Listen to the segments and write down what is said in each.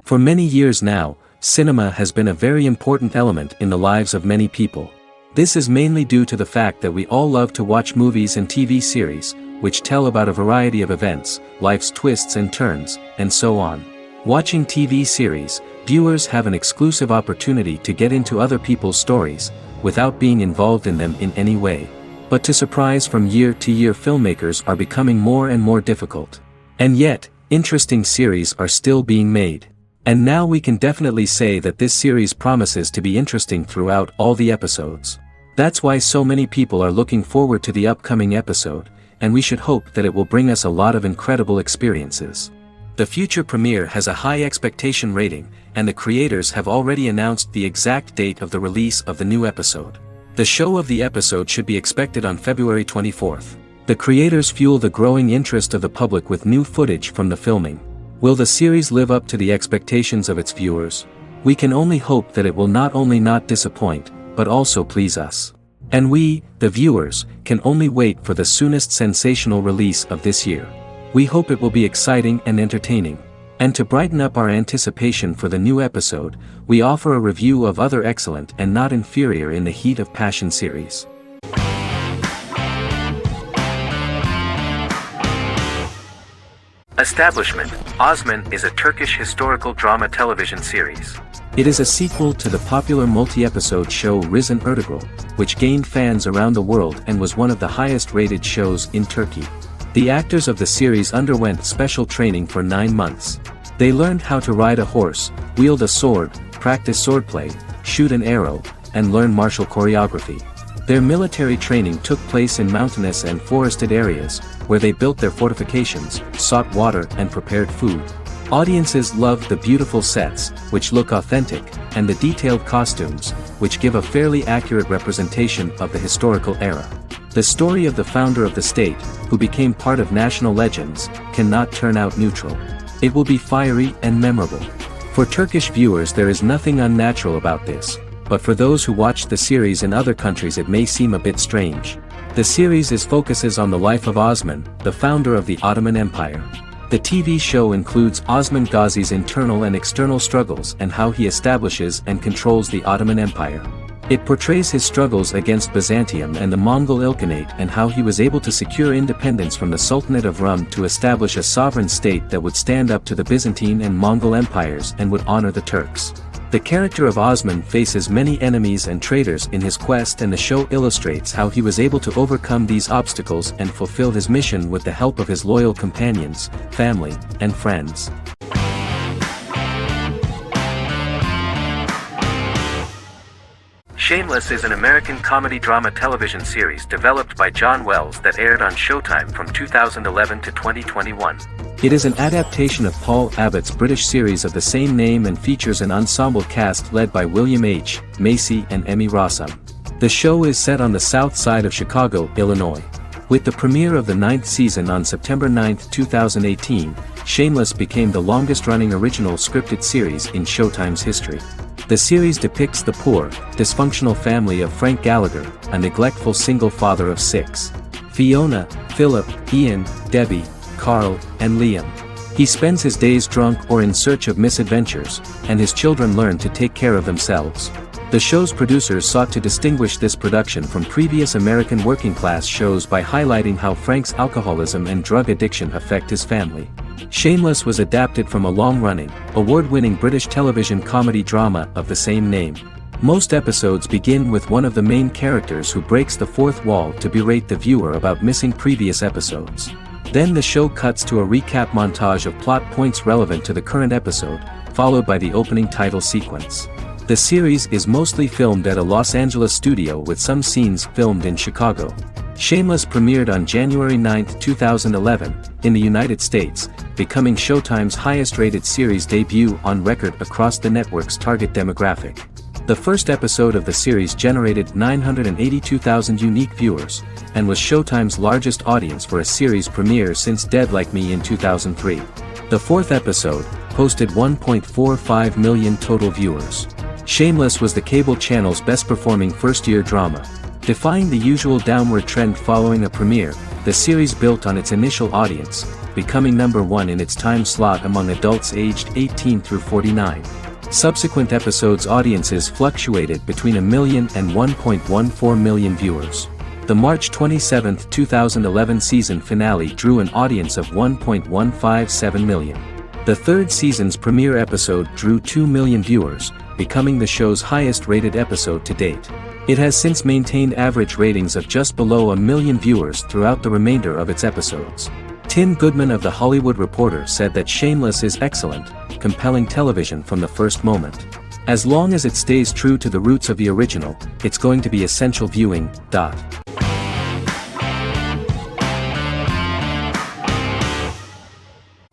For many years now, cinema has been a very important element in the lives of many people. This is mainly due to the fact that we all love to watch movies and TV series, which tell about a variety of events, life's twists and turns, and so on. Watching TV series, viewers have an exclusive opportunity to get into other people's stories, without being involved in them in any way. But to surprise from year to year, filmmakers are becoming more and more difficult. And yet, interesting series are still being made. And now we can definitely say that this series promises to be interesting throughout all the episodes. That's why so many people are looking forward to the upcoming episode, and we should hope that it will bring us a lot of incredible experiences. The future premiere has a high expectation rating, and the creators have already announced the exact date of the release of the new episode. The show of the episode should be expected on February 24th. The creators fuel the growing interest of the public with new footage from the filming. Will the series live up to the expectations of its viewers? We can only hope that it will not only not disappoint, but also please us. And we, the viewers, can only wait for the soonest sensational release of this year. We hope it will be exciting and entertaining. And to brighten up our anticipation for the new episode, we offer a review of other excellent and not inferior in the Heat of Passion series. Establishment. Osman is a Turkish historical drama television series. It is a sequel to the popular multi-episode show Risen Ertugrul, which gained fans around the world and was one of the highest-rated shows in Turkey. The actors of the series underwent special training for 9 months. They learned how to ride a horse, wield a sword, practice swordplay, shoot an arrow, and learn martial choreography. Their military training took place in mountainous and forested areas, where they built their fortifications, sought water and prepared food. Audiences loved the beautiful sets, which look authentic, and the detailed costumes, which give a fairly accurate representation of the historical era. The story of the founder of the state, who became part of national legends, cannot turn out neutral. It will be fiery and memorable. For Turkish viewers there is nothing unnatural about this, but for those who watch the series in other countries it may seem a bit strange. The series focuses on the life of Osman, the founder of the Ottoman Empire. The TV show includes Osman Gazi's internal and external struggles and how he establishes and controls the Ottoman Empire. It portrays his struggles against Byzantium and the Mongol Ilkhanate and how he was able to secure independence from the Sultanate of Rum to establish a sovereign state that would stand up to the Byzantine and Mongol empires and would honor the Turks. The character of Osman faces many enemies and traitors in his quest, and the show illustrates how he was able to overcome these obstacles and fulfill his mission with the help of his loyal companions, family, and friends. Shameless is an American comedy drama television series developed by John Wells that aired on Showtime from 2011 to 2021. It is an adaptation of Paul Abbott's British series of the same name and features an ensemble cast led by William H. Macy and Emmy Rossum. The show is set on the south side of Chicago, Illinois. With the premiere of the 9th season on September 9, 2018, Shameless became the longest-running original scripted series in Showtime's history. The series depicts the poor, dysfunctional family of Frank Gallagher, a neglectful single father of 6. Fiona, Philip, Ian, Debbie, Carl, and Liam. He spends his days drunk or in search of misadventures, and his children learn to take care of themselves. The show's producers sought to distinguish this production from previous American working-class shows by highlighting how Frank's alcoholism and drug addiction affect his family. Shameless was adapted from a long-running, award-winning British television comedy drama of the same name. Most episodes begin with one of the main characters who breaks the fourth wall to berate the viewer about missing previous episodes. Then the show cuts to a recap montage of plot points relevant to the current episode, followed by the opening title sequence. The series is mostly filmed at a Los Angeles studio with some scenes filmed in Chicago. Shameless premiered on January 9, 2011, in the United States, becoming Showtime's highest-rated series debut on record across the network's target demographic. The first episode of the series generated 982,000 unique viewers, and was Showtime's largest audience for a series premiere since Dead Like Me in 2003. The fourth episode posted 1.45 million total viewers. Shameless was the cable channel's best-performing first-year drama. Defying the usual downward trend following a premiere, the series built on its initial audience, becoming number 1 in its time slot among adults aged 18 through 49. Subsequent episodes' audiences fluctuated between 1 million and 1.14 million viewers. The March 27, 2011 season finale drew an audience of 1.157 million. The third season's premiere episode drew 2 million viewers, becoming the show's highest-rated episode to date. It has since maintained average ratings of just below 1 million viewers throughout the remainder of its episodes. Tim Goodman of The Hollywood Reporter said that Shameless is excellent, compelling television from the first moment. As long as it stays true to the roots of the original, it's going to be essential viewing.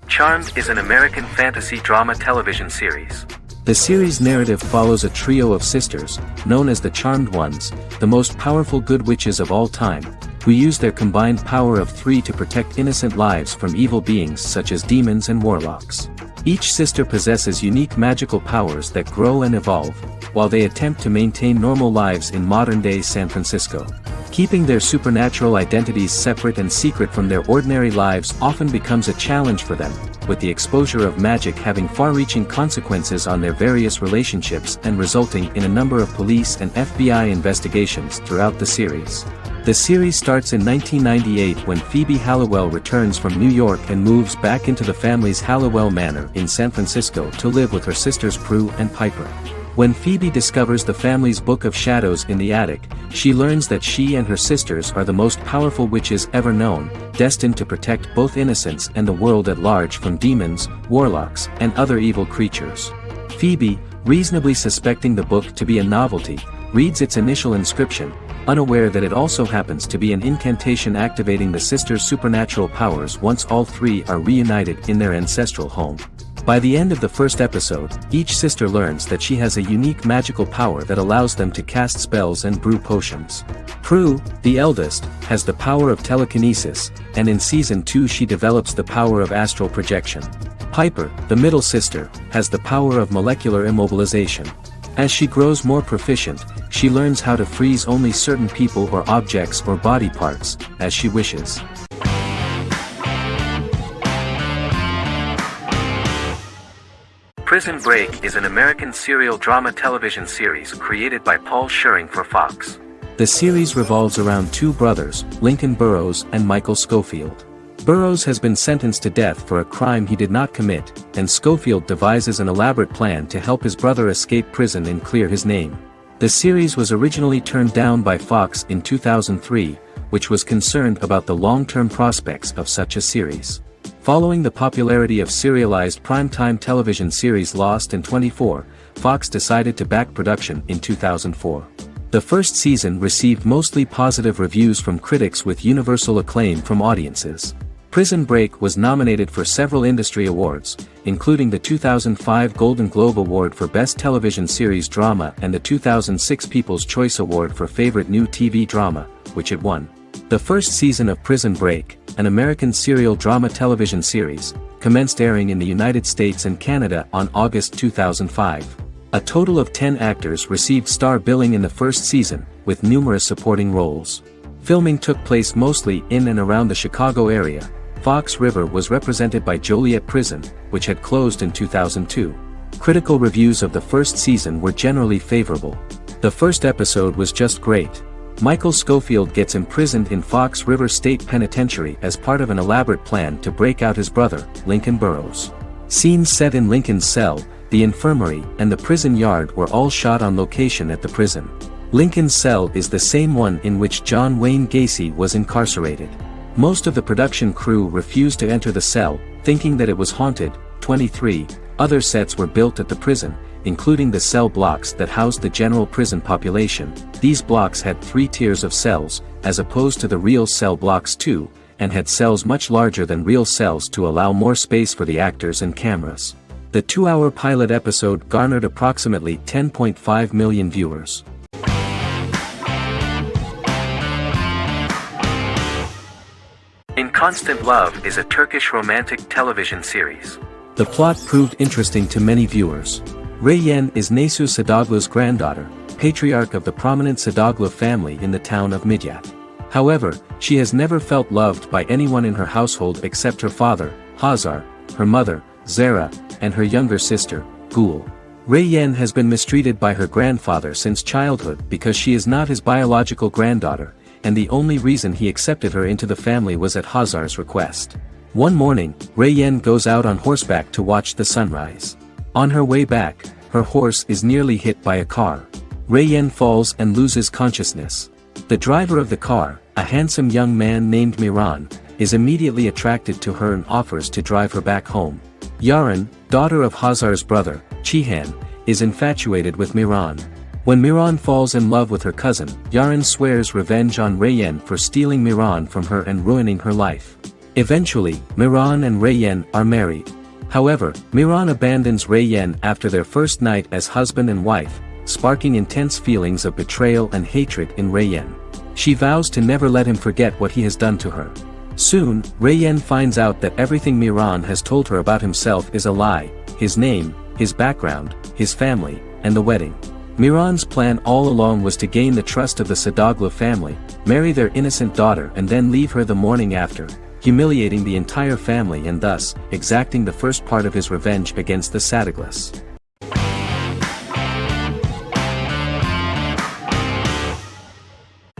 Charmed is an American fantasy drama television series. The series' narrative follows a trio of sisters, known as the Charmed Ones, the most powerful good witches of all time, who use their combined power of 3 to protect innocent lives from evil beings such as demons and warlocks. Each sister possesses unique magical powers that grow and evolve, while they attempt to maintain normal lives in modern-day San Francisco. Keeping their supernatural identities separate and secret from their ordinary lives often becomes a challenge for them, with the exposure of magic having far-reaching consequences on their various relationships and resulting in a number of police and FBI investigations throughout the series. The series starts in 1998 when Phoebe Halliwell returns from New York and moves back into the family's Halliwell Manor in San Francisco to live with her sisters Prue and Piper. When Phoebe discovers the family's Book of Shadows in the attic, she learns that she and her sisters are the most powerful witches ever known, destined to protect both innocents and the world at large from demons, warlocks, and other evil creatures. Phoebe, reasonably suspecting the book to be a novelty, reads its initial inscription, unaware that it also happens to be an incantation activating the sisters' supernatural powers once all 3 are reunited in their ancestral home. By the end of the first episode, each sister learns that she has a unique magical power that allows them to cast spells and brew potions. Prue, the eldest, has the power of telekinesis, and in Season 2 she develops the power of astral projection. Piper, the middle sister, has the power of molecular immobilization. As she grows more proficient, she learns how to freeze only certain people or objects or body parts, as she wishes. Prison Break is an American serial drama television series created by Paul Scheuring for Fox. The series revolves around 2 brothers, Lincoln Burrows and Michael Schofield. Burrows has been sentenced to death for a crime he did not commit, and Schofield devises an elaborate plan to help his brother escape prison and clear his name. The series was originally turned down by Fox in 2003, which was concerned about the long-term prospects of such a series. Following the popularity of serialized primetime television series Lost and 24, Fox decided to back production in 2004. The first season received mostly positive reviews from critics with universal acclaim from audiences. Prison Break was nominated for several industry awards, including the 2005 Golden Globe Award for Best Television Series Drama and the 2006 People's Choice Award for Favorite New TV Drama, which it won. The first season of Prison Break, an American serial drama television series, commenced airing in the United States and Canada on August 2005. A total of 10 actors received star billing in the first season, with numerous supporting roles. Filming took place mostly in and around the Chicago area. Fox River was represented by Joliet Prison, which had closed in 2002. Critical reviews of the first season were generally favorable. The first episode was just great. Michael Schofield gets imprisoned in Fox River State Penitentiary as part of an elaborate plan to break out his brother, Lincoln Burrows. Scenes set in Lincoln's cell, the infirmary, and the prison yard were all shot on location at the prison. Lincoln's cell is the same one in which John Wayne Gacy was incarcerated. Most of the production crew refused to enter the cell, thinking that it was haunted. 23 other sets were built at the prison, including the cell blocks that housed the general prison population. These blocks had 3 tiers of cells, as opposed to the real cell blocks 2, and had cells much larger than real cells to allow more space for the actors and cameras. The 2-hour pilot episode garnered approximately 10.5 million viewers. In Constant Love is a Turkish romantic television series. The plot proved interesting to many viewers. Reyyen is Nesu Sadoglu's granddaughter, patriarch of the prominent Sadoglu family in the town of Midyat. However, she has never felt loved by anyone in her household except her father, Hazar, her mother, Zara, and her younger sister, Gul. Rayyan has been mistreated by her grandfather since childhood because she is not his biological granddaughter, and the only reason he accepted her into the family was at Hazar's request. One morning, Rayyan goes out on horseback to watch the sunrise. On her way back, her horse is nearly hit by a car. Rayyan falls and loses consciousness. The driver of the car, a handsome young man named Miran, is immediately attracted to her and offers to drive her back home. Yaran, daughter of Hazar's brother, Chihan, is infatuated with Miran. When Miran falls in love with her cousin, Yaran swears revenge on Rayyan for stealing Miran from her and ruining her life. Eventually, Miran and Rayyan are married. However, Miran abandons Rayyan after their first night as husband and wife, sparking intense feelings of betrayal and hatred in Rayyan. She vows to never let him forget what he has done to her. Soon, Rayyan finds out that everything Miran has told her about himself is a lie: his name, his background, his family, and the wedding. Miran's plan all along was to gain the trust of the Sadoglu family, marry their innocent daughter and then leave her the morning after, humiliating the entire family and thus, exacting the first part of his revenge against the Sadoglas.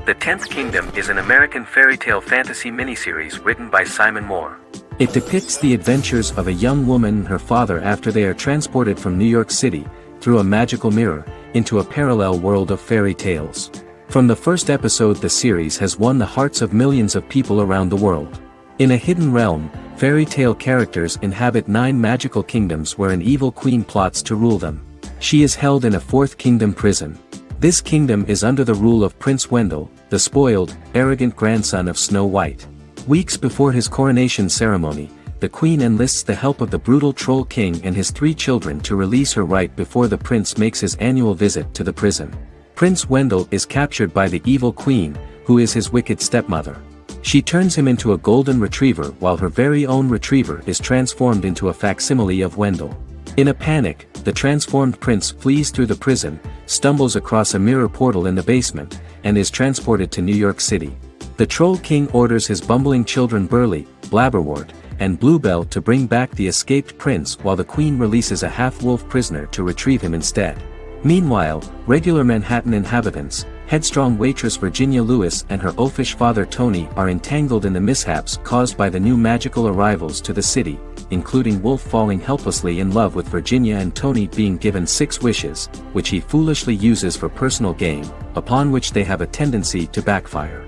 The Tenth Kingdom is an American fairy tale fantasy miniseries written by Simon Moore. It depicts the adventures of a young woman and her father after they are transported from New York City, through a magical mirror, into a parallel world of fairy tales. From the first episode, the series has won the hearts of millions of people around the world. In a hidden realm, fairy tale characters inhabit 9 magical kingdoms where an evil queen plots to rule them. She is held in a 4th kingdom prison. This kingdom is under the rule of Prince Wendell, the spoiled, arrogant grandson of Snow White. Weeks before his coronation ceremony, the queen enlists the help of the brutal Troll King and his 3 children to release her right before the prince makes his annual visit to the prison. Prince Wendell is captured by the evil queen, who is his wicked stepmother. She turns him into a golden retriever while her very own retriever is transformed into a facsimile of Wendell. In a panic, the transformed prince flees through the prison, stumbles across a mirror portal in the basement, and is transported to New York City. The Troll King orders his bumbling children Burly, Blabberwort, and Bluebell to bring back the escaped prince while the queen releases a half-wolf prisoner to retrieve him instead. Meanwhile, regular Manhattan inhabitants, headstrong waitress Virginia Lewis and her oafish father Tony are entangled in the mishaps caused by the new magical arrivals to the city, including Wolf falling helplessly in love with Virginia and Tony being given 6 wishes, which he foolishly uses for personal gain, upon which they have a tendency to backfire.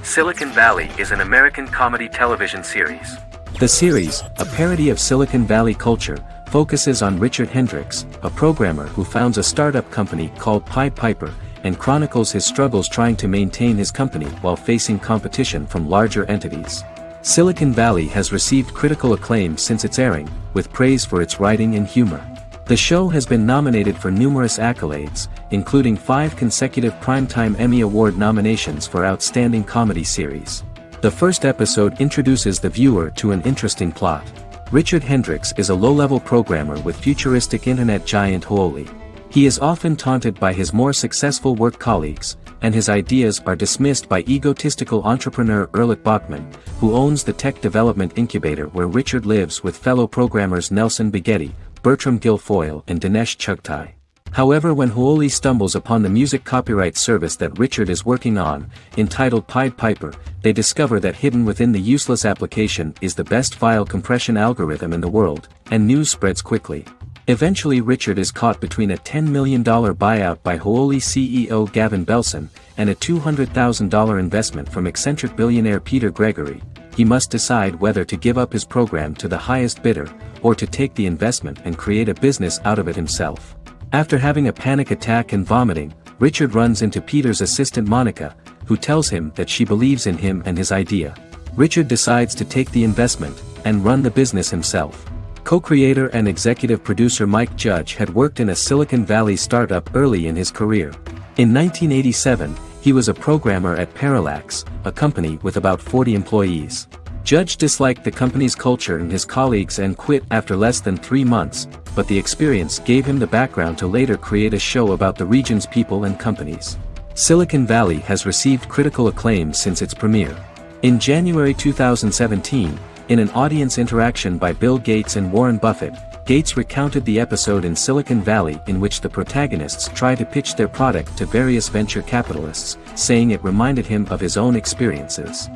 Silicon Valley is an American comedy television series. The series, a parody of Silicon Valley culture, focuses on Richard Hendricks, a programmer who founds a startup company called Pied Piper, and chronicles his struggles trying to maintain his company while facing competition from larger entities. Silicon Valley has received critical acclaim since its airing, with praise for its writing and humor. The show has been nominated for numerous accolades, including 5 consecutive Primetime Emmy Award nominations for Outstanding Comedy Series. The first episode introduces the viewer to an interesting plot. Richard Hendricks is a low-level programmer with futuristic internet giant Huoli. He is often taunted by his more successful work colleagues, and his ideas are dismissed by egotistical entrepreneur Erlich Bachman, who owns the tech development incubator where Richard lives with fellow programmers Nelson Bighetti, Bertram Guilfoyle and Dinesh Chugtai. However, when Huoli stumbles upon the music copyright service that Richard is working on, entitled Pied Piper, they discover that hidden within the useless application is the best file compression algorithm in the world, and news spreads quickly. Eventually Richard is caught between a $10 million buyout by Huoli CEO Gavin Belson, and a $200,000 investment from eccentric billionaire Peter Gregory. He must decide whether to give up his program to the highest bidder, or to take the investment and create a business out of it himself. After having a panic attack and vomiting, Richard runs into Peter's assistant Monica, who tells him that she believes in him and his idea. Richard decides to take the investment, and run the business himself. Co-creator and executive producer Mike Judge had worked in a Silicon Valley startup early in his career. In 1987, he was a programmer at Parallax, a company with about 40 employees. Judge disliked the company's culture and his colleagues and quit after less than 3 months, but the experience gave him the background to later create a show about the region's people and companies. Silicon Valley has received critical acclaim since its premiere. In January 2017, in an audience interaction by Bill Gates and Warren Buffett, Gates recounted the episode in Silicon Valley in which the protagonists try to pitch their product to various venture capitalists, saying it reminded him of his own experiences.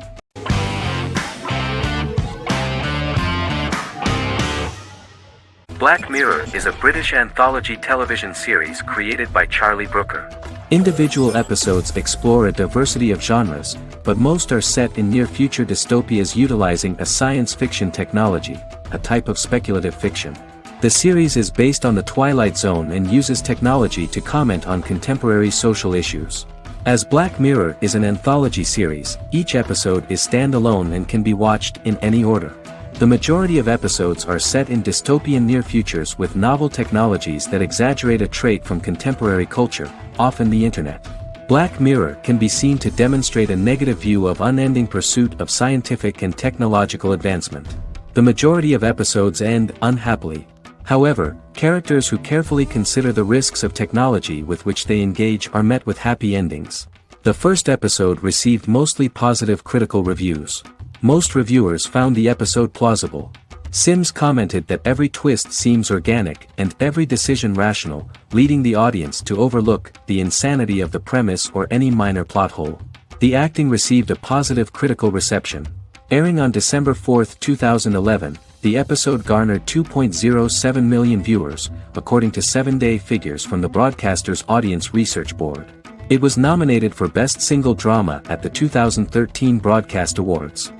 Black Mirror is a British anthology television series created by Charlie Brooker. Individual episodes explore a diversity of genres, but most are set in near-future dystopias utilizing a science fiction technology, a type of speculative fiction. The series is based on the Twilight Zone and uses technology to comment on contemporary social issues. As Black Mirror is an anthology series, each episode is standalone and can be watched in any order. The majority of episodes are set in dystopian near futures with novel technologies that exaggerate a trait from contemporary culture, often the internet. Black Mirror can be seen to demonstrate a negative view of unending pursuit of scientific and technological advancement. The majority of episodes end unhappily. However, characters who carefully consider the risks of technology with which they engage are met with happy endings. The first episode received mostly positive critical reviews. Most reviewers found the episode plausible. Sims commented that every twist seems organic and every decision rational, leading the audience to overlook the insanity of the premise or any minor plot hole. The acting received a positive critical reception. Airing on December 4, 2011, the episode garnered 2.07 million viewers, according to 7-day figures from the broadcaster's Audience Research Board. It was nominated for Best Single Drama at the 2013 Broadcast Awards.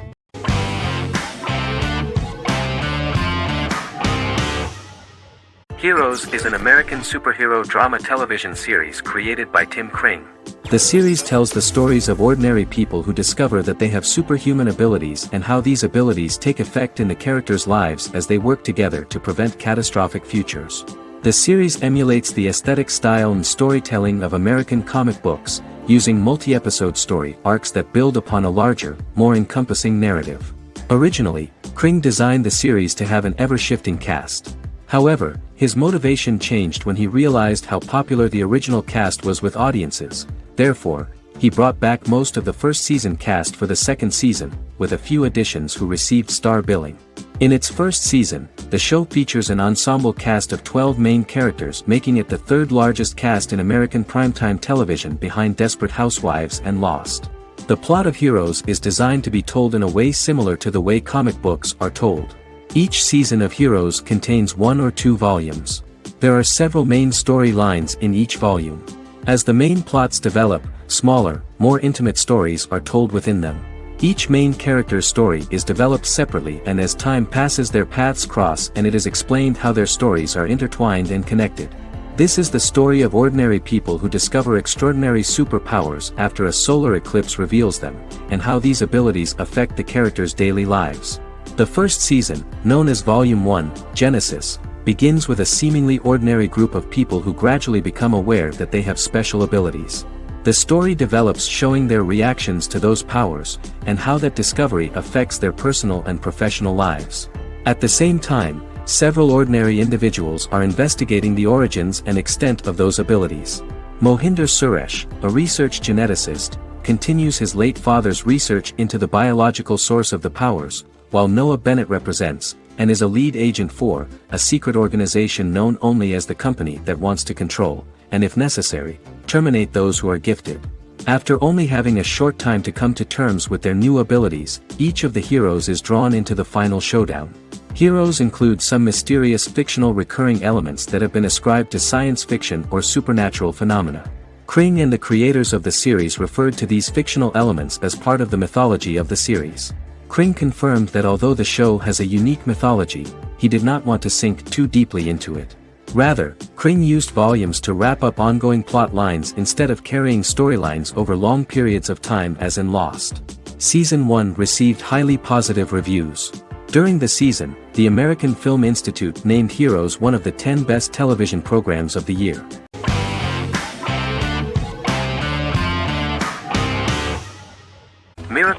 Heroes is an American superhero drama television series created by Tim Kring. The series tells the stories of ordinary people who discover that they have superhuman abilities and how these abilities take effect in the characters' lives as they work together to prevent catastrophic futures. The series emulates the aesthetic style and storytelling of American comic books, using multi-episode story arcs that build upon a larger, more encompassing narrative. Originally, Kring designed the series to have an ever-shifting cast. However, his motivation changed when he realized how popular the original cast was with audiences. Therefore, he brought back most of the first season cast for the second season, with a few additions who received star billing. In its first season, the show features an ensemble cast of 12 main characters, making it the third largest cast in American primetime television behind Desperate Housewives and Lost. The plot of Heroes is designed to be told in a way similar to the way comic books are told. Each season of Heroes contains 1 or 2 volumes. There are several main storylines in each volume. As the main plots develop, smaller, more intimate stories are told within them. Each main character's story is developed separately, and as time passes their paths cross and it is explained how their stories are intertwined and connected. This is the story of ordinary people who discover extraordinary superpowers after a solar eclipse reveals them, and how these abilities affect the characters' daily lives. The first season, known as Volume 1, Genesis, begins with a seemingly ordinary group of people who gradually become aware that they have special abilities. The story develops showing their reactions to those powers, and how that discovery affects their personal and professional lives. At the same time, several ordinary individuals are investigating the origins and extent of those abilities. Mohinder Suresh, a research geneticist, continues his late father's research into the biological source of the powers, while Noah Bennett represents, and is a lead agent for, a secret organization known only as the company that wants to control, and if necessary, terminate those who are gifted. After only having a short time to come to terms with their new abilities, each of the heroes is drawn into the final showdown. Heroes include some mysterious fictional recurring elements that have been ascribed to science fiction or supernatural phenomena. Kring and the creators of the series referred to these fictional elements as part of the mythology of the series. Kring confirmed that although the show has a unique mythology, he did not want to sink too deeply into it. Rather, Kring used volumes to wrap up ongoing plot lines instead of carrying storylines over long periods of time as in Lost. Season 1 received highly positive reviews. During the season, the American Film Institute named Heroes one of the 10 best television programs of the year.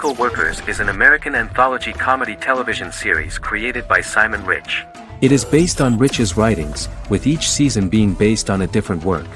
Miracle Workers is an American anthology comedy television series created by Simon Rich. It is based on Rich's writings, with each season being based on a different work.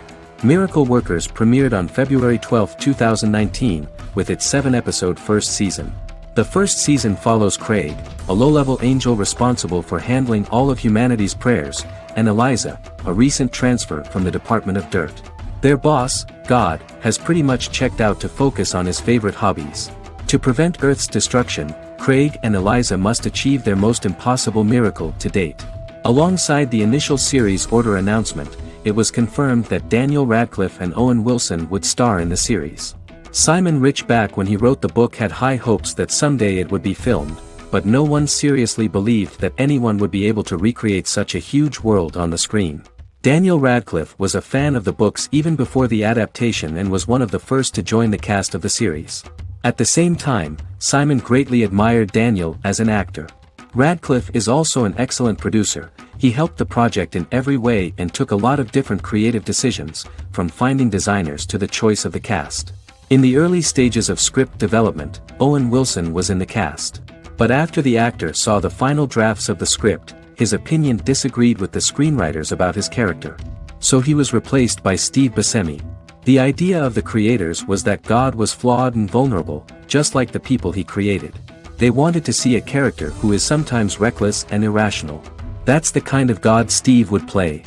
Miracle Workers premiered on February 12, 2019, with its 7-episode first season. The first season follows Craig, a low-level angel responsible for handling all of humanity's prayers, and Eliza, a recent transfer from the Department of Dirt. Their boss, God, has pretty much checked out to focus on his favorite hobbies. To prevent Earth's destruction, Craig and Eliza must achieve their most impossible miracle to date. Alongside the initial series order announcement, it was confirmed that Daniel Radcliffe and Owen Wilson would star in the series. Simon Rich, back when he wrote the book, had high hopes that someday it would be filmed, but no one seriously believed that anyone would be able to recreate such a huge world on the screen. Daniel Radcliffe was a fan of the books even before the adaptation and was one of the first to join the cast of the series. At the same time, Simon greatly admired Daniel as an actor. Radcliffe is also an excellent producer. He helped the project in every way and took a lot of different creative decisions, from finding designers to the choice of the cast. In the early stages of script development, Owen Wilson was in the cast. But after the actor saw the final drafts of the script, his opinion disagreed with the screenwriters about his character. So he was replaced by Steve Buscemi. The idea of the creators was that God was flawed and vulnerable, just like the people he created. They wanted to see a character who is sometimes reckless and irrational. That's the kind of God Steve would play.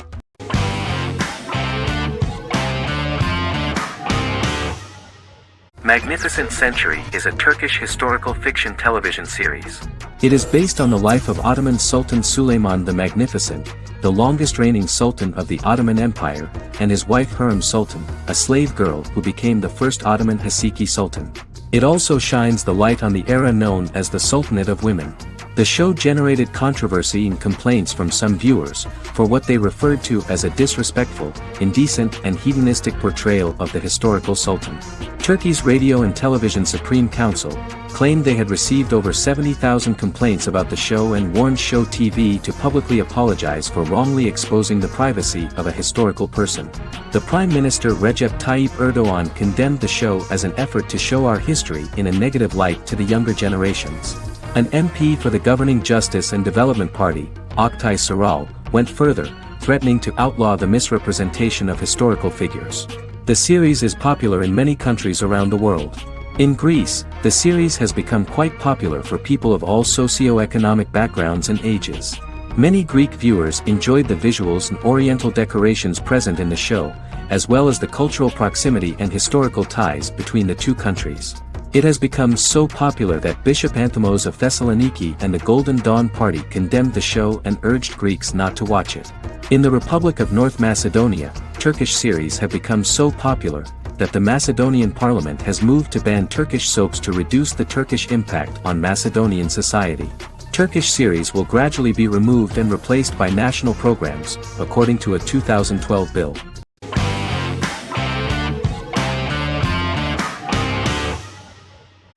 Magnificent Century is a Turkish historical fiction television series. It is based on the life of Ottoman Sultan Süleyman the Magnificent, the longest reigning sultan of the Ottoman Empire, and his wife Hürrem Sultan, a slave girl who became the first Ottoman Haseki Sultan. It also shines the light on the era known as the Sultanate of Women. The show generated controversy and complaints from some viewers, for what they referred to as a disrespectful, indecent and hedonistic portrayal of the historical sultan. Turkey's Radio and Television Supreme Council claimed they had received over 70,000 complaints about the show and warned Show TV to publicly apologize for wrongly exposing the privacy of a historical person. The Prime Minister Recep Tayyip Erdoğan condemned the show as an effort to show our history in a negative light to the younger generations. An MP for the governing Justice and Development Party, Oktay Saral, went further, threatening to outlaw the misrepresentation of historical figures. The series is popular in many countries around the world. In Greece, the series has become quite popular for people of all socio-economic backgrounds and ages. Many Greek viewers enjoyed the visuals and oriental decorations present in the show, as well as the cultural proximity and historical ties between the two countries. It has become so popular that Bishop Anthimos of Thessaloniki and the Golden Dawn Party condemned the show and urged Greeks not to watch it. In the Republic of North Macedonia, Turkish series have become so popular that the Macedonian parliament has moved to ban Turkish soaps to reduce the Turkish impact on Macedonian society. Turkish series will gradually be removed and replaced by national programs, according to a 2012 bill.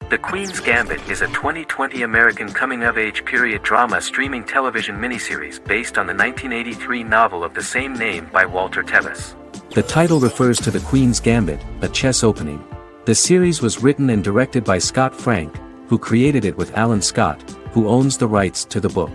The Queen's Gambit is a 2020 American coming-of-age period drama streaming television miniseries based on the 1983 novel of the same name by Walter Tevis. The title refers to the Queen's Gambit, a chess opening. The series was written and directed by Scott Frank, who created it with Alan Scott, who owns the rights to the book.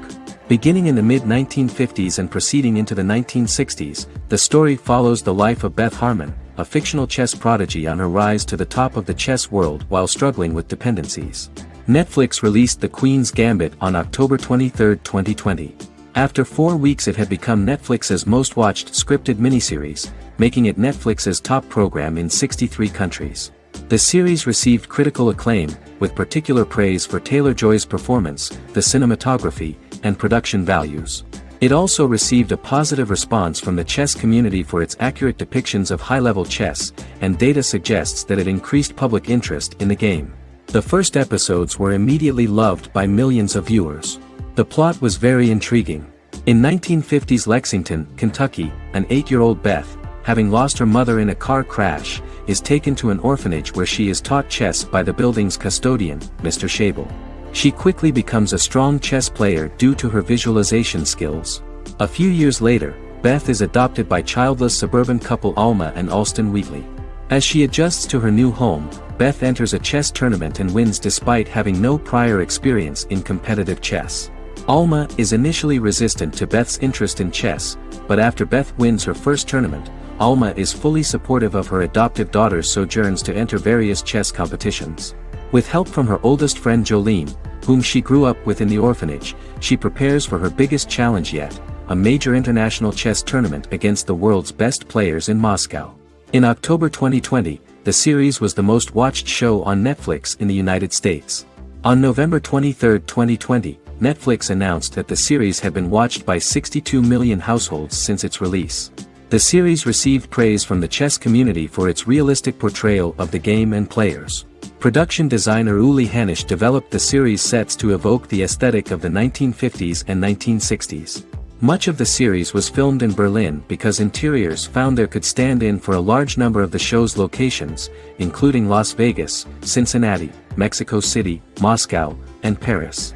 Beginning in the mid-1950s and proceeding into the 1960s, the story follows the life of Beth Harmon, a fictional chess prodigy on her rise to the top of the chess world while struggling with dependencies. Netflix released The Queen's Gambit on October 23, 2020. After 4 weeks it had become Netflix's most watched scripted miniseries, making it Netflix's top program in 63 countries. The series received critical acclaim, with particular praise for Taylor-Joy's performance, the cinematography, and production values. It also received a positive response from the chess community for its accurate depictions of high-level chess, and data suggests that it increased public interest in the game. The first episodes were immediately loved by millions of viewers. The plot was very intriguing. In 1950s Lexington, Kentucky, an 8-year-old Beth, having lost her mother in a car crash, is taken to an orphanage where she is taught chess by the building's custodian, Mr. Schabel. She quickly becomes a strong chess player due to her visualization skills. A few years later, Beth is adopted by childless suburban couple Alma and Alston Wheatley. As she adjusts to her new home, Beth enters a chess tournament and wins despite having no prior experience in competitive chess. Alma is initially resistant to Beth's interest in chess, but after Beth wins her first tournament, Alma is fully supportive of her adoptive daughter's sojourns to enter various chess competitions. With help from her oldest friend Jolene, whom she grew up with in the orphanage, she prepares for her biggest challenge yet, a major international chess tournament against the world's best players in Moscow. In October 2020, the series was the most watched show on Netflix in the United States. On November 23, 2020, Netflix announced that the series had been watched by 62 million households since its release. The series received praise from the chess community for its realistic portrayal of the game and players. Production designer Uli Hanisch developed the series' sets to evoke the aesthetic of the 1950s and 1960s. Much of the series was filmed in Berlin because interiors found there could stand in for a large number of the show's locations, including Las Vegas, Cincinnati, Mexico City, Moscow, and Paris.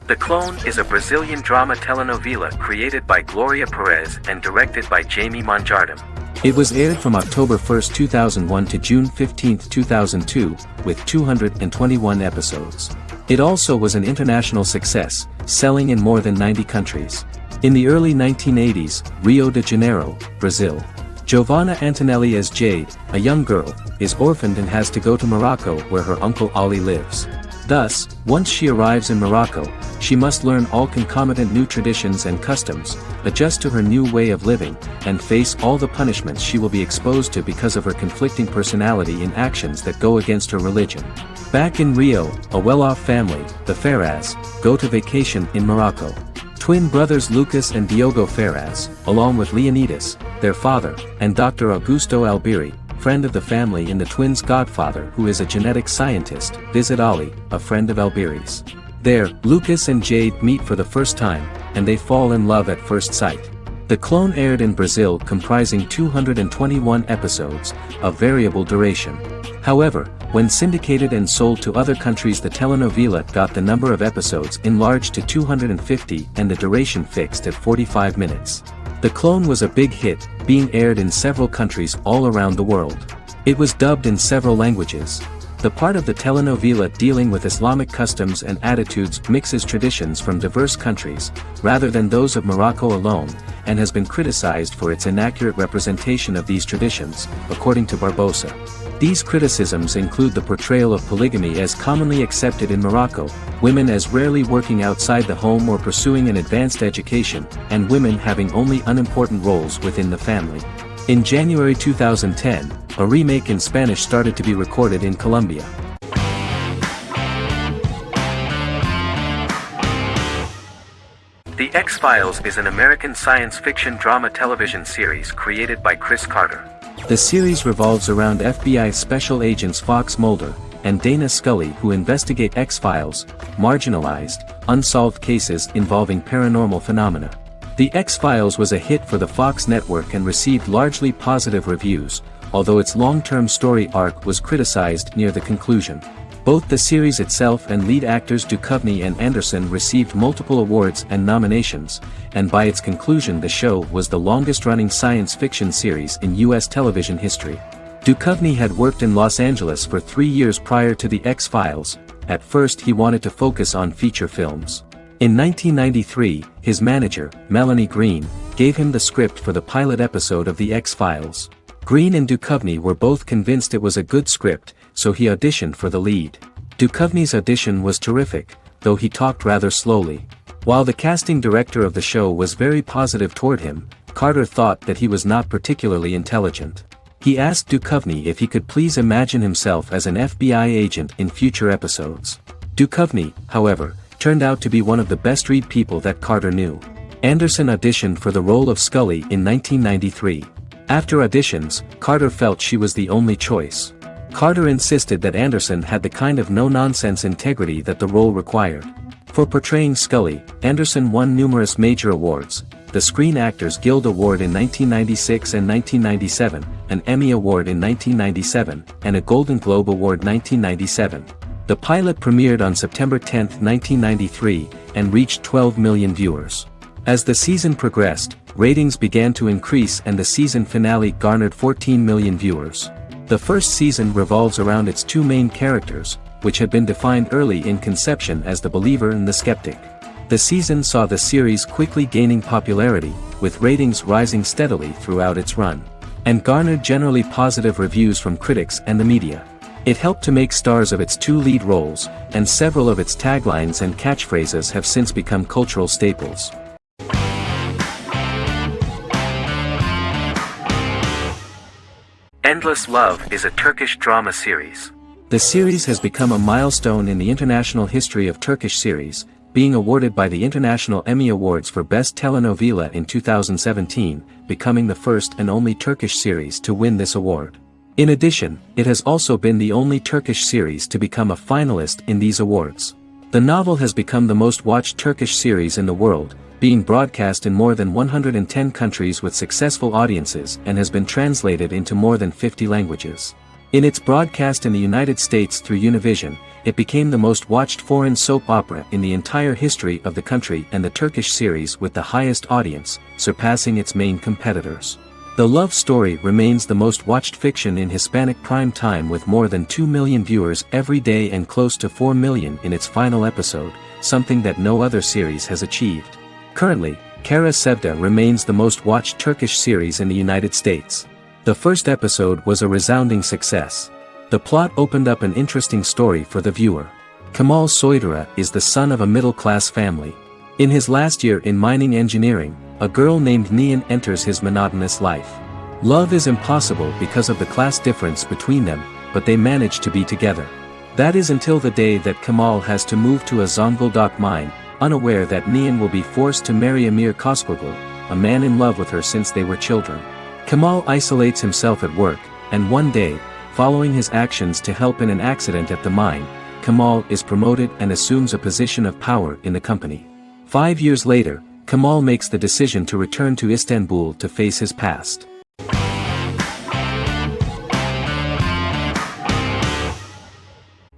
The Clone is a Brazilian drama telenovela created by Gloria Perez and directed by Jamie Monjardim. It was aired from October 1, 2001 to June 15, 2002, with 221 episodes. It also was an international success, selling in more than 90 countries. In the early 1980s, Rio de Janeiro, Brazil. Giovanna Antonelli as Jade, a young girl, is orphaned and has to go to Morocco where her uncle Ali lives. Thus, once she arrives in Morocco, she must learn all concomitant new traditions and customs, adjust to her new way of living, and face all the punishments she will be exposed to because of her conflicting personality in actions that go against her religion. Back in Rio, a well-off family, the Ferraz, go to vacation in Morocco. Twin brothers Lucas and Diogo Ferraz, along with Leonidas, their father, and Dr. Augusto Albiri, friend of the family and the twins' godfather who is a genetic scientist, visit Ali, a friend of Albiri's. There, Lucas and Jade meet for the first time, and they fall in love at first sight. The Clone aired in Brazil comprising 221 episodes, of variable duration. However, when syndicated and sold to other countries, the telenovela got the number of episodes enlarged to 250 and the duration fixed at 45 minutes. The Clone was a big hit, being aired in several countries all around the world. It was dubbed in several languages. The part of the telenovela dealing with Islamic customs and attitudes mixes traditions from diverse countries, rather than those of Morocco alone, and has been criticized for its inaccurate representation of these traditions, according to Barbosa. These criticisms include the portrayal of polygamy as commonly accepted in Morocco, women as rarely working outside the home or pursuing an advanced education, and women having only unimportant roles within the family. In January 2010, a remake in Spanish started to be recorded in Colombia. The X-Files is an American science fiction drama television series created by Chris Carter. The series revolves around FBI special agents Fox Mulder and Dana Scully who investigate X-Files, marginalized, unsolved cases involving paranormal phenomena. The X-Files was a hit for the Fox network and received largely positive reviews, although its long-term story arc was criticized near the conclusion. Both the series itself and lead actors Duchovny and Anderson received multiple awards and nominations, and by its conclusion the show was the longest-running science fiction series in U.S. television history. Duchovny had worked in Los Angeles for 3 years prior to The X-Files. At first he wanted to focus on feature films. In 1993, his manager, Melanie Green, gave him the script for the pilot episode of The X-Files. Green and Duchovny were both convinced it was a good script, so he auditioned for the lead. Duchovny's audition was terrific, though he talked rather slowly. While the casting director of the show was very positive toward him, Carter thought that he was not particularly intelligent. He asked Duchovny if he could please imagine himself as an FBI agent in future episodes. Duchovny, however, turned out to be one of the best-read people that Carter knew. Anderson auditioned for the role of Scully in 1993. After auditions, Carter felt she was the only choice. Carter insisted that Anderson had the kind of no-nonsense integrity that the role required. For portraying Scully, Anderson won numerous major awards, the Screen Actors Guild Award in 1996 and 1997, an Emmy Award in 1997, and a Golden Globe Award 1997. The pilot premiered on September 10, 1993, and reached 12 million viewers. As the season progressed, ratings began to increase and the season finale garnered 14 million viewers. The first season revolves around its two main characters, which had been defined early in conception as the believer and the skeptic. The season saw the series quickly gaining popularity, with ratings rising steadily throughout its run, and garnered generally positive reviews from critics and the media. It helped to make stars of its two lead roles, and several of its taglines and catchphrases have since become cultural staples. Endless Love is a Turkish drama series. The series has become a milestone in the international history of Turkish series, being awarded by the International Emmy Awards for Best Telenovela in 2017, becoming the first and only Turkish series to win this award. In addition, it has also been the only Turkish series to become a finalist in these awards. The novel has become the most watched Turkish series in the world, being broadcast in more than 110 countries with successful audiences and has been translated into more than 50 languages. In its broadcast in the United States through Univision, it became the most watched foreign soap opera in the entire history of the country and the Turkish series with the highest audience, surpassing its main competitors. The love story remains the most watched fiction in Hispanic prime time with more than 2 million viewers every day and close to 4 million in its final episode, something that no other series has achieved. Currently, Kara Sevda remains the most watched Turkish series in the United States. The first episode was a resounding success. The plot opened up an interesting story for the viewer. Kemal Soydura is the son of a middle-class family. In his last year in mining engineering, a girl named Nihan enters his monotonous life. Love is impossible because of the class difference between them, but they manage to be together. That is until the day that Kemal has to move to a Zonguldak mine, unaware that Nihan will be forced to marry Emir Koskoglu, a man in love with her since they were children. Kemal isolates himself at work, and one day, following his actions to help in an accident at the mine, Kemal is promoted and assumes a position of power in the company. 5 years later, Kemal makes the decision to return to Istanbul to face his past.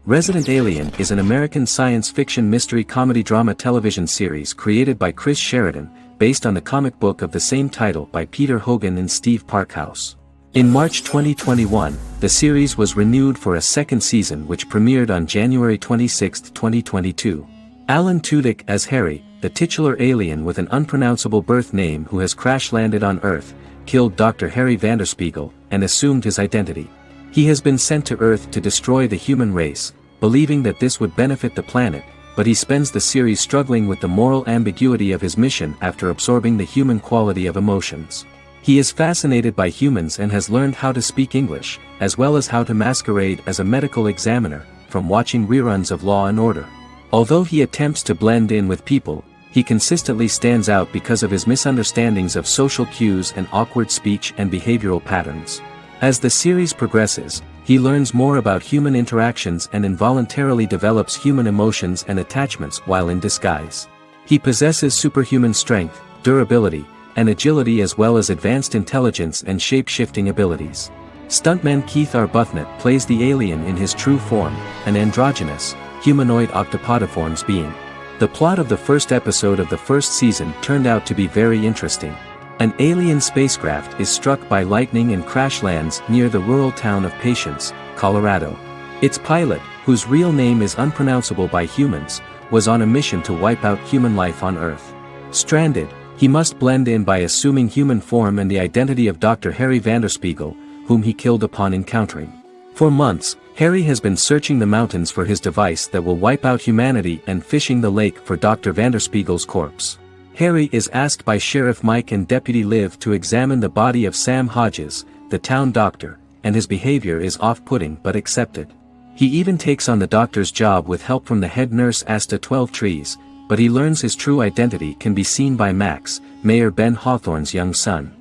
Resident Alien is an American science fiction mystery comedy drama television series created by Chris Sheridan, based on the comic book of the same title by Peter Hogan and Steve Parkhouse. In March 2021, the series was renewed for a second season which premiered on January 26, 2022. Alan Tudyk as Harry, the titular alien with an unpronounceable birth name who has crash-landed on Earth, killed Dr. Harry Vanderspiegel, and assumed his identity. He has been sent to Earth to destroy the human race, believing that this would benefit the planet, but he spends the series struggling with the moral ambiguity of his mission after absorbing the human quality of emotions. He is fascinated by humans and has learned how to speak English, as well as how to masquerade as a medical examiner, from watching reruns of Law and Order. Although he attempts to blend in with people, he consistently stands out because of his misunderstandings of social cues and awkward speech and behavioral patterns. As the series progresses, he learns more about human interactions and involuntarily develops human emotions and attachments while in disguise. He possesses superhuman strength, durability, and agility as well as advanced intelligence and shape-shifting abilities. Stuntman Keith Arbuthnot plays the alien in his true form, an androgynous, humanoid octopodiforms being. The plot of the first episode of the first season turned out to be very interesting. An alien spacecraft is struck by lightning and crash lands near the rural town of Patience, Colorado. Its pilot, whose real name is unpronounceable by humans, was on a mission to wipe out human life on Earth. Stranded, he must blend in by assuming human form and the identity of Dr. Harry Vanderspiegel, whom he killed upon encountering. For months, Harry has been searching the mountains for his device that will wipe out humanity and fishing the lake for Dr. Vanderspiegel's corpse. Harry is asked by Sheriff Mike and Deputy Liv to examine the body of Sam Hodges, the town doctor, and his behavior is off-putting but accepted. He even takes on the doctor's job with help from the head nurse Asta 12 Trees, but he learns his true identity can be seen by Max, Mayor Ben Hawthorne's young son.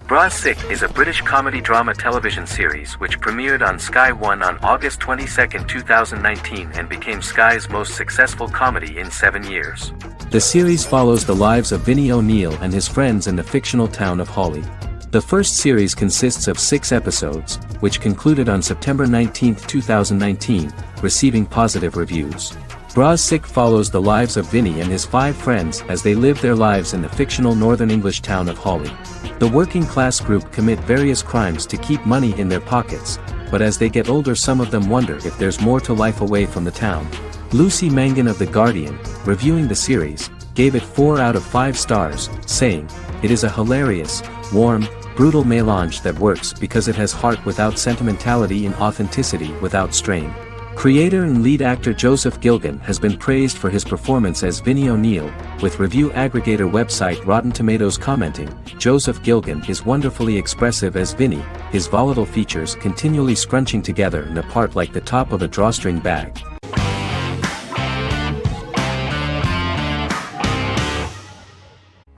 Bra Sick is a British comedy drama television series which premiered on Sky One on August 22, 2019 and became Sky's most successful comedy in 7 years. The series follows the lives of Vinnie O'Neill and his friends in the fictional town of Hawley. The first series consists of 6 episodes, which concluded on September 19, 2019, receiving positive reviews. Brazzik follows the lives of Vinny and his 5 friends as they live their lives in the fictional northern English town of Hawley. The working class group commit various crimes to keep money in their pockets, but as they get older some of them wonder if there's more to life away from the town. Lucy Mangan of The Guardian, reviewing the series, gave it 4 out of 5 stars, saying, "It is a hilarious, warm, brutal melange that works because it has heart without sentimentality and authenticity without strain." Creator and lead actor Joseph Gilgun has been praised for his performance as Vinny O'Neill, with review aggregator website Rotten Tomatoes commenting, "Joseph Gilgun is wonderfully expressive as Vinny, his volatile features continually scrunching together and apart like the top of a drawstring bag."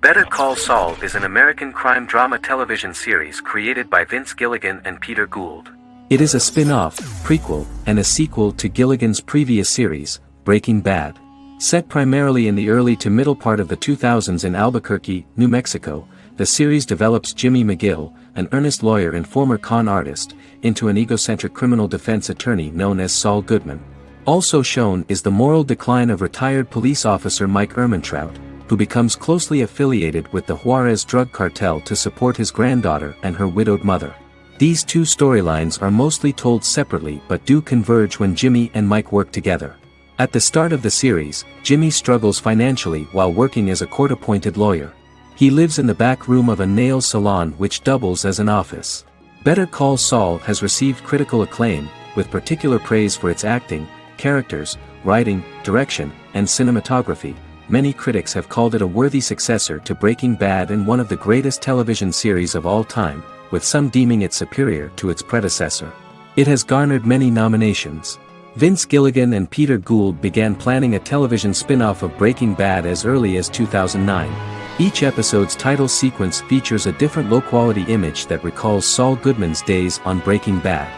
Better Call Saul is an American crime drama television series created by Vince Gilligan and Peter Gould. It is a spin-off, prequel, and a sequel to Gilligan's previous series, Breaking Bad. Set primarily in the early to middle part of the 2000s in Albuquerque, New Mexico, the series develops Jimmy McGill, an earnest lawyer and former con artist, into an egocentric criminal defense attorney known as Saul Goodman. Also shown is the moral decline of retired police officer Mike Ehrmantraut, who becomes closely affiliated with the Juarez drug cartel to support his granddaughter and her widowed mother. These 2 storylines are mostly told separately but do converge when Jimmy and Mike work together. At the start of the series, Jimmy struggles financially while working as a court-appointed lawyer. He lives in the back room of a nail salon which doubles as an office. Better Call Saul has received critical acclaim, with particular praise for its acting, characters, writing, direction, and cinematography. Many critics have called it a worthy successor to Breaking Bad and one of the greatest television series of all time, with some deeming it superior to its predecessor. It has garnered many nominations. Vince Gilligan and Peter Gould began planning a television spin-off of Breaking Bad as early as 2009. Each episode's title sequence features a different low-quality image that recalls Saul Goodman's days on Breaking Bad.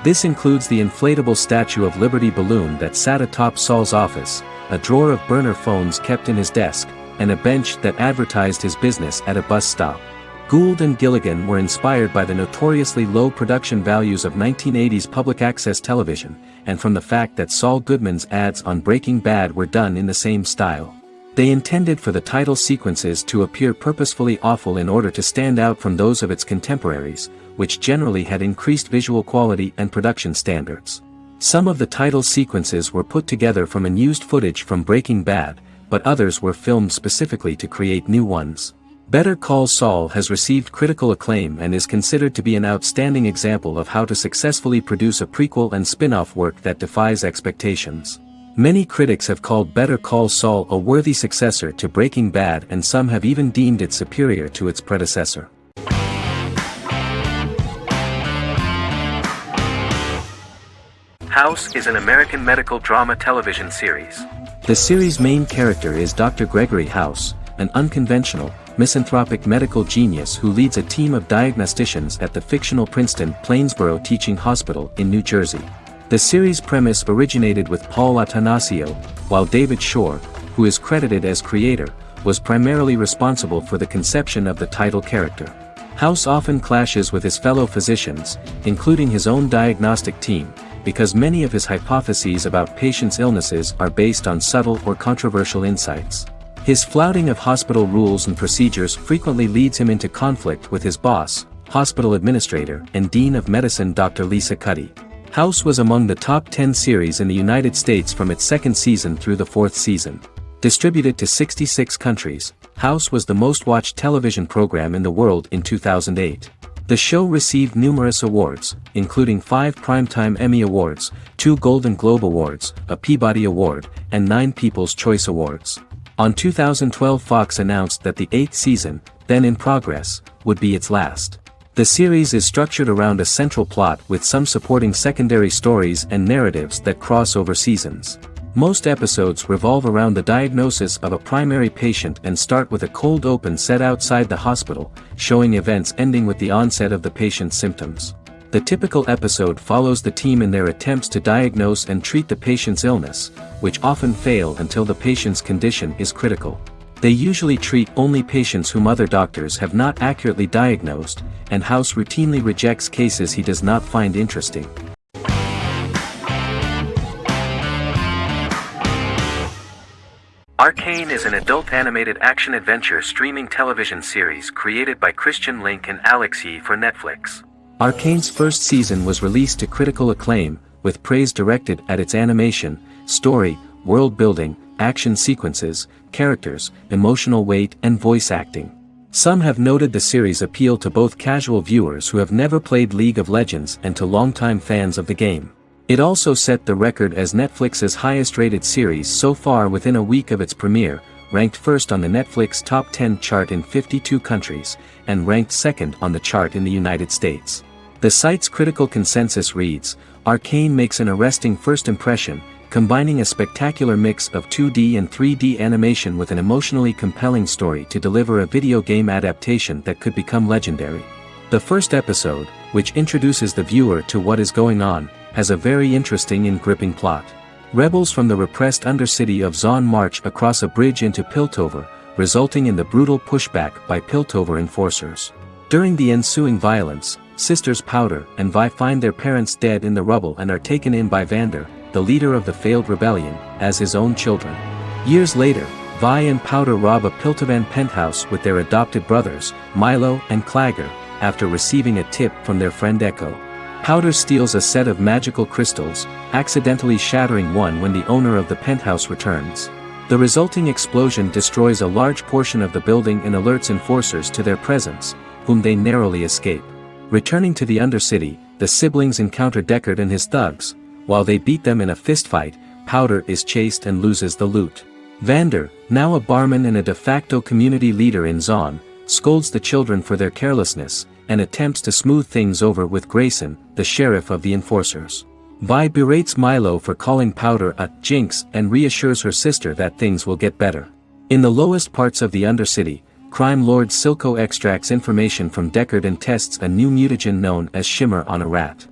This includes the inflatable Statue of Liberty balloon that sat atop Saul's office, a drawer of burner phones kept in his desk, and a bench that advertised his business at a bus stop. Gould and Gilligan were inspired by the notoriously low production values of 1980s public access television, and from the fact that Saul Goodman's ads on Breaking Bad were done in the same style. They intended for the title sequences to appear purposefully awful in order to stand out from those of its contemporaries, which generally had increased visual quality and production standards. Some of the title sequences were put together from unused footage from Breaking Bad, but others were filmed specifically to create new ones. Better Call Saul has received critical acclaim and is considered to be an outstanding example of how to successfully produce a prequel and spin-off work that defies expectations. Many critics have called Better Call Saul a worthy successor to Breaking Bad, and some have even deemed it superior to its predecessor. House is an American medical drama television series. The series' main character is Dr. Gregory House, an unconventional, misanthropic medical genius who leads a team of diagnosticians at the fictional Princeton Plainsboro Teaching Hospital in New Jersey. The series' premise originated with Paul Attanasio, while David Shore, who is credited as creator, was primarily responsible for the conception of the title character. House often clashes with his fellow physicians, including his own diagnostic team, because many of his hypotheses about patients' illnesses are based on subtle or controversial insights. His flouting of hospital rules and procedures frequently leads him into conflict with his boss, hospital administrator and dean of medicine Dr. Lisa Cuddy. House was among the top 10 series in the United States from its 2nd season through the 4th season. Distributed to 66 countries, House was the most-watched television program in the world in 2008. The show received numerous awards, including 5 Primetime Emmy Awards, 2 Golden Globe Awards, a Peabody Award, and 9 People's Choice Awards. On 2012, Fox announced that the 8th season, then in progress, would be its last. The series is structured around a central plot with some supporting secondary stories and narratives that cross over seasons. Most episodes revolve around the diagnosis of a primary patient and start with a cold open set outside the hospital, showing events ending with the onset of the patient's symptoms. The typical episode follows the team in their attempts to diagnose and treat the patient's illness, which often fail until the patient's condition is critical. They usually treat only patients whom other doctors have not accurately diagnosed, and House routinely rejects cases he does not find interesting. Arcane is an adult animated action-adventure streaming television series created by Christian Link and Alex Yee for Netflix. Arcane's first season was released to critical acclaim, with praise directed at its animation, story, world building, action sequences, characters, emotional weight and voice acting. Some have noted the series' appeal to both casual viewers who have never played League of Legends and to longtime fans of the game. It also set the record as Netflix's highest-rated series so far within a week of its premiere, ranked first on the Netflix Top 10 chart in 52 countries, and ranked second on the chart in the United States. The site's critical consensus reads, "Arcane makes an arresting first impression, combining a spectacular mix of 2D and 3D animation with an emotionally compelling story to deliver a video game adaptation that could become legendary." The first episode, which introduces the viewer to what is going on, has a very interesting and gripping plot. Rebels from the repressed undercity of Zon march across a bridge into Piltover, resulting in the brutal pushback by Piltover enforcers. During the ensuing violence, sisters Powder and Vi find their parents dead in the rubble and are taken in by Vander, the leader of the failed rebellion, as his own children. Years later, Vi and Powder rob a Piltovan penthouse with their adopted brothers, Milo and Clagger, after receiving a tip from their friend Echo. Powder steals a set of magical crystals, accidentally shattering one when the owner of the penthouse returns. The resulting explosion destroys a large portion of the building and alerts enforcers to their presence, whom they narrowly escape. Returning to the Undercity, the siblings encounter Deckard and his thugs. While they beat them in a fistfight, Powder is chased and loses the loot. Vander, now a barman and a de facto community leader in Zon, scolds the children for their carelessness, and attempts to smooth things over with Grayson, the sheriff of the enforcers. Vi berates Milo for calling Powder a jinx and reassures her sister that things will get better. In the lowest parts of the Undercity, crime lord Silco extracts information from Deckard and tests a new mutagen known as Shimmer on a rat.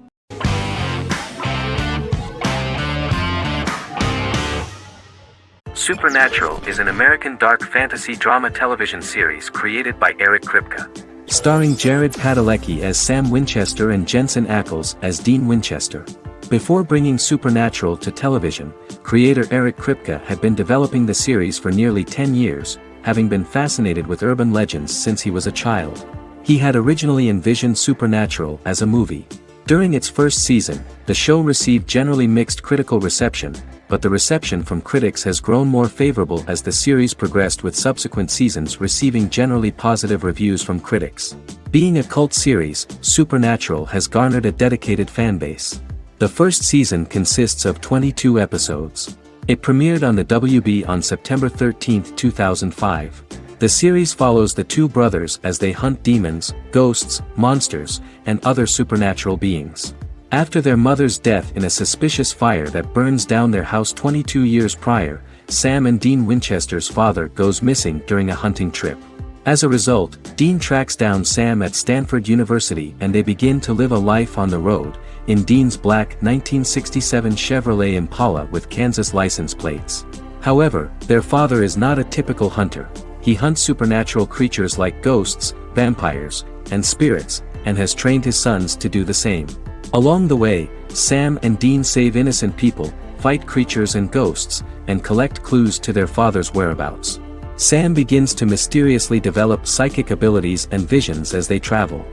Supernatural is an American dark fantasy drama television series created by Eric Kripke. Starring Jared Padalecki as Sam Winchester and Jensen Ackles as Dean Winchester. Before bringing Supernatural to television, creator Eric Kripke had been developing the series for nearly 10 years, having been fascinated with urban legends since he was a child. He had originally envisioned Supernatural as a movie. During its first season, the show received generally mixed critical reception, but the reception from critics has grown more favorable as the series progressed, with subsequent seasons receiving generally positive reviews from critics. Being a cult series, Supernatural has garnered a dedicated fanbase. The first season consists of 22 episodes. It premiered on the WB on September 13, 2005. The series follows the two brothers as they hunt demons, ghosts, monsters, and other supernatural beings. After their mother's death in a suspicious fire that burns down their house 22 years prior, Sam and Dean Winchester's father goes missing during a hunting trip. As a result, Dean tracks down Sam at Stanford University and they begin to live a life on the road, in Dean's black 1967 Chevrolet Impala with Kansas license plates. However, their father is not a typical hunter. He hunts supernatural creatures like ghosts, vampires, and spirits, and has trained his sons to do the same. Along the way, Sam and Dean save innocent people, fight creatures and ghosts, and collect clues to their father's whereabouts. Sam begins to mysteriously develop psychic abilities and visions as they travel.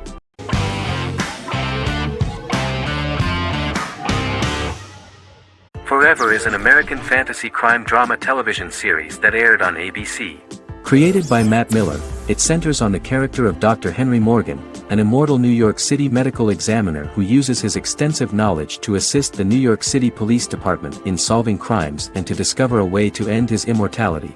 Forever is an American fantasy crime drama television series that aired on ABC. Created by Matt Miller, it centers on the character of Dr. Henry Morgan, an immortal New York City medical examiner who uses his extensive knowledge to assist the New York City Police Department in solving crimes and to discover a way to end his immortality.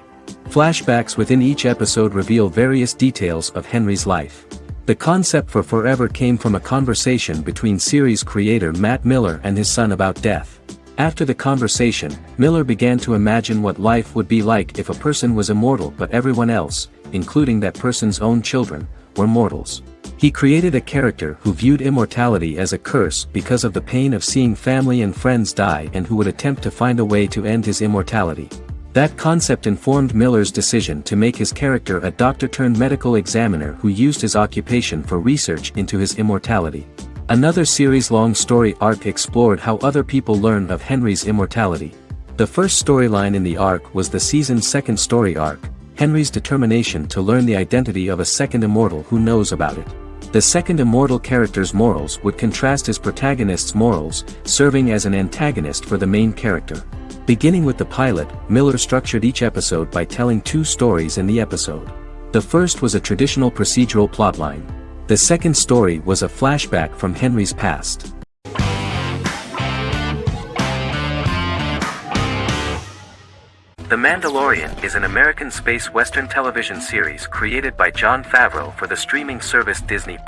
Flashbacks within each episode reveal various details of Henry's life. The concept for Forever came from a conversation between series creator Matt Miller and his son about death. After the conversation, Miller began to imagine what life would be like if a person was immortal but everyone else, including that person's own children, were mortals. He created a character who viewed immortality as a curse because of the pain of seeing family and friends die and who would attempt to find a way to end his immortality. That concept informed Miller's decision to make his character a doctor-turned-medical examiner who used his occupation for research into his immortality. Another series-long story arc explored how other people learned of Henry's immortality. The first storyline in the arc was the season's second story arc, Henry's determination to learn the identity of a second immortal who knows about it. The second immortal character's morals would contrast his protagonist's morals, serving as an antagonist for the main character. Beginning with the pilot, Miller structured each episode by telling two stories in the episode. The first was a traditional procedural plotline. The second story was a flashback from Henry's past. The Mandalorian is an American space western television series created by Jon Favreau for the streaming service Disney+.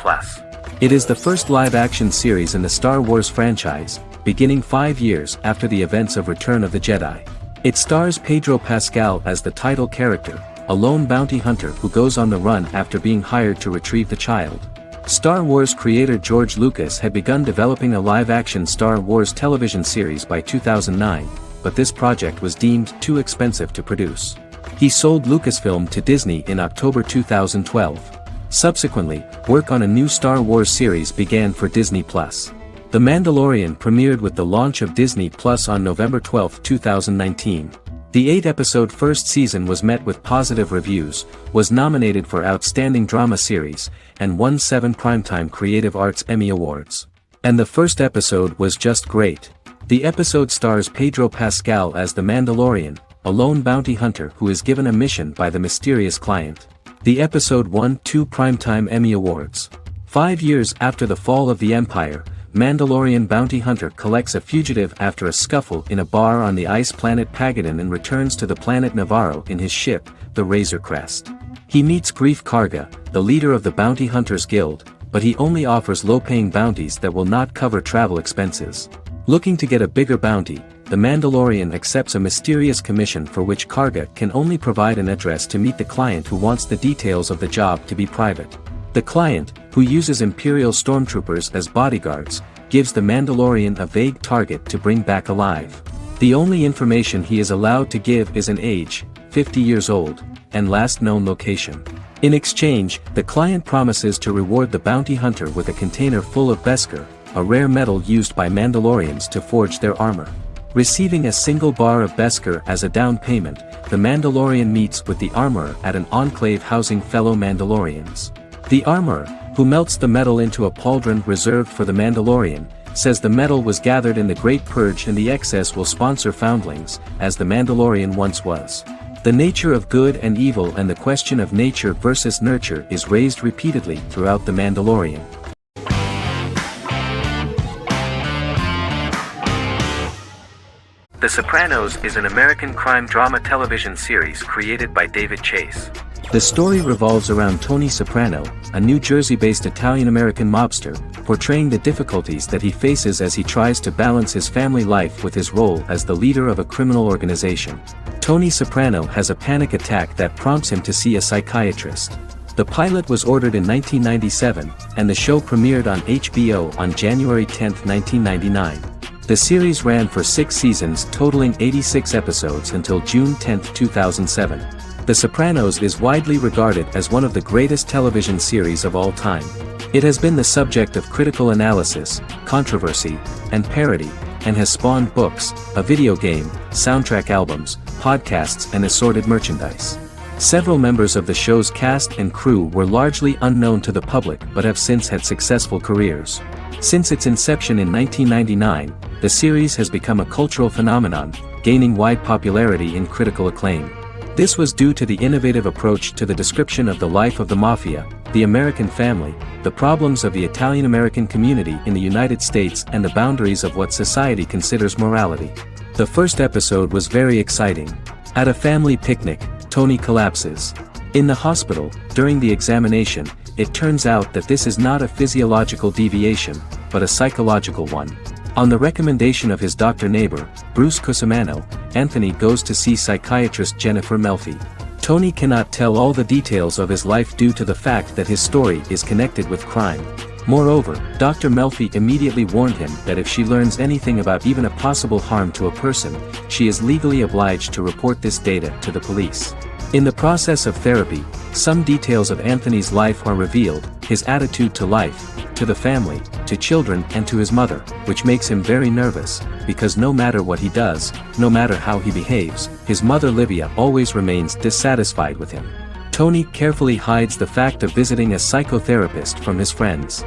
It is the first live-action series in the Star Wars franchise, beginning 5 years after the events of Return of the Jedi. It stars Pedro Pascal as the title character, a lone bounty hunter who goes on the run after being hired to retrieve the child. Star Wars creator George Lucas had begun developing a live-action Star Wars television series by 2009, but this project was deemed too expensive to produce. He sold Lucasfilm to Disney in October 2012. Subsequently, work on a new Star Wars series began for Disney+. The Mandalorian premiered with the launch of Disney Plus on November 12, 2019. The 8-episode first season was met with positive reviews, was nominated for Outstanding Drama Series, and won 7 Primetime Creative Arts Emmy Awards. And the first episode was just great. The episode stars Pedro Pascal as the Mandalorian, a lone bounty hunter who is given a mission by the mysterious client. The episode won 2 Primetime Emmy Awards. 5 years after the fall of the Empire, Mandalorian bounty hunter collects a fugitive after a scuffle in a bar on the ice planet Pagadan and returns to the planet Navarro in his ship, the Razor Crest. He meets Grief Karga, the leader of the Bounty Hunters Guild, but he only offers low-paying bounties that will not cover travel expenses. Looking to get a bigger bounty, the Mandalorian accepts a mysterious commission for which Karga can only provide an address to meet the client who wants the details of the job to be private. The client, who uses Imperial stormtroopers as bodyguards, gives the Mandalorian a vague target to bring back alive. The only information he is allowed to give is an age, 50 years old, and last known location. In exchange, the client promises to reward the bounty hunter with a container full of Beskar, a rare metal used by Mandalorians to forge their armor. Receiving a single bar of Beskar as a down payment, the Mandalorian meets with the armorer at an enclave housing fellow Mandalorians. The armorer, who melts the metal into a pauldron reserved for the Mandalorian, says the metal was gathered in the Great Purge and the excess will sponsor foundlings, as the Mandalorian once was. The nature of good and evil and the question of nature versus nurture is raised repeatedly throughout The Mandalorian. The Sopranos is an American crime drama television series created by David Chase. The story revolves around Tony Soprano, a New Jersey-based Italian-American mobster, portraying the difficulties that he faces as he tries to balance his family life with his role as the leader of a criminal organization. Tony Soprano has a panic attack that prompts him to see a psychiatrist. The pilot was ordered in 1997, and the show premiered on HBO on January 10, 1999. The series ran for 6 seasons totaling 86 episodes until June 10, 2007. The Sopranos is widely regarded as one of the greatest television series of all time. It has been the subject of critical analysis, controversy, and parody, and has spawned books, a video game, soundtrack albums, podcasts and assorted merchandise. Several members of the show's cast and crew were largely unknown to the public but have since had successful careers. Since its inception in 1999, the series has become a cultural phenomenon, gaining wide popularity and critical acclaim. This was due to the innovative approach to the description of the life of the mafia, the American family, the problems of the Italian-American community in the United States and the boundaries of what society considers morality. The first episode was very exciting. At a family picnic, Tony collapses. In the hospital, during the examination, it turns out that this is not a physiological deviation, but a psychological one. On the recommendation of his doctor neighbor, Bruce Cusimano, Anthony goes to see psychiatrist Jennifer Melfi. Tony cannot tell all the details of his life due to the fact that his story is connected with crime. Moreover, Dr. Melfi immediately warned him that if she learns anything about even a possible harm to a person, she is legally obliged to report this data to the police. In the process of therapy, some details of Anthony's life are revealed, his attitude to life, to the family, to children and to his mother, which makes him very nervous, because no matter what he does, no matter how he behaves, his mother Livia always remains dissatisfied with him. Tony carefully hides the fact of visiting a psychotherapist from his friends.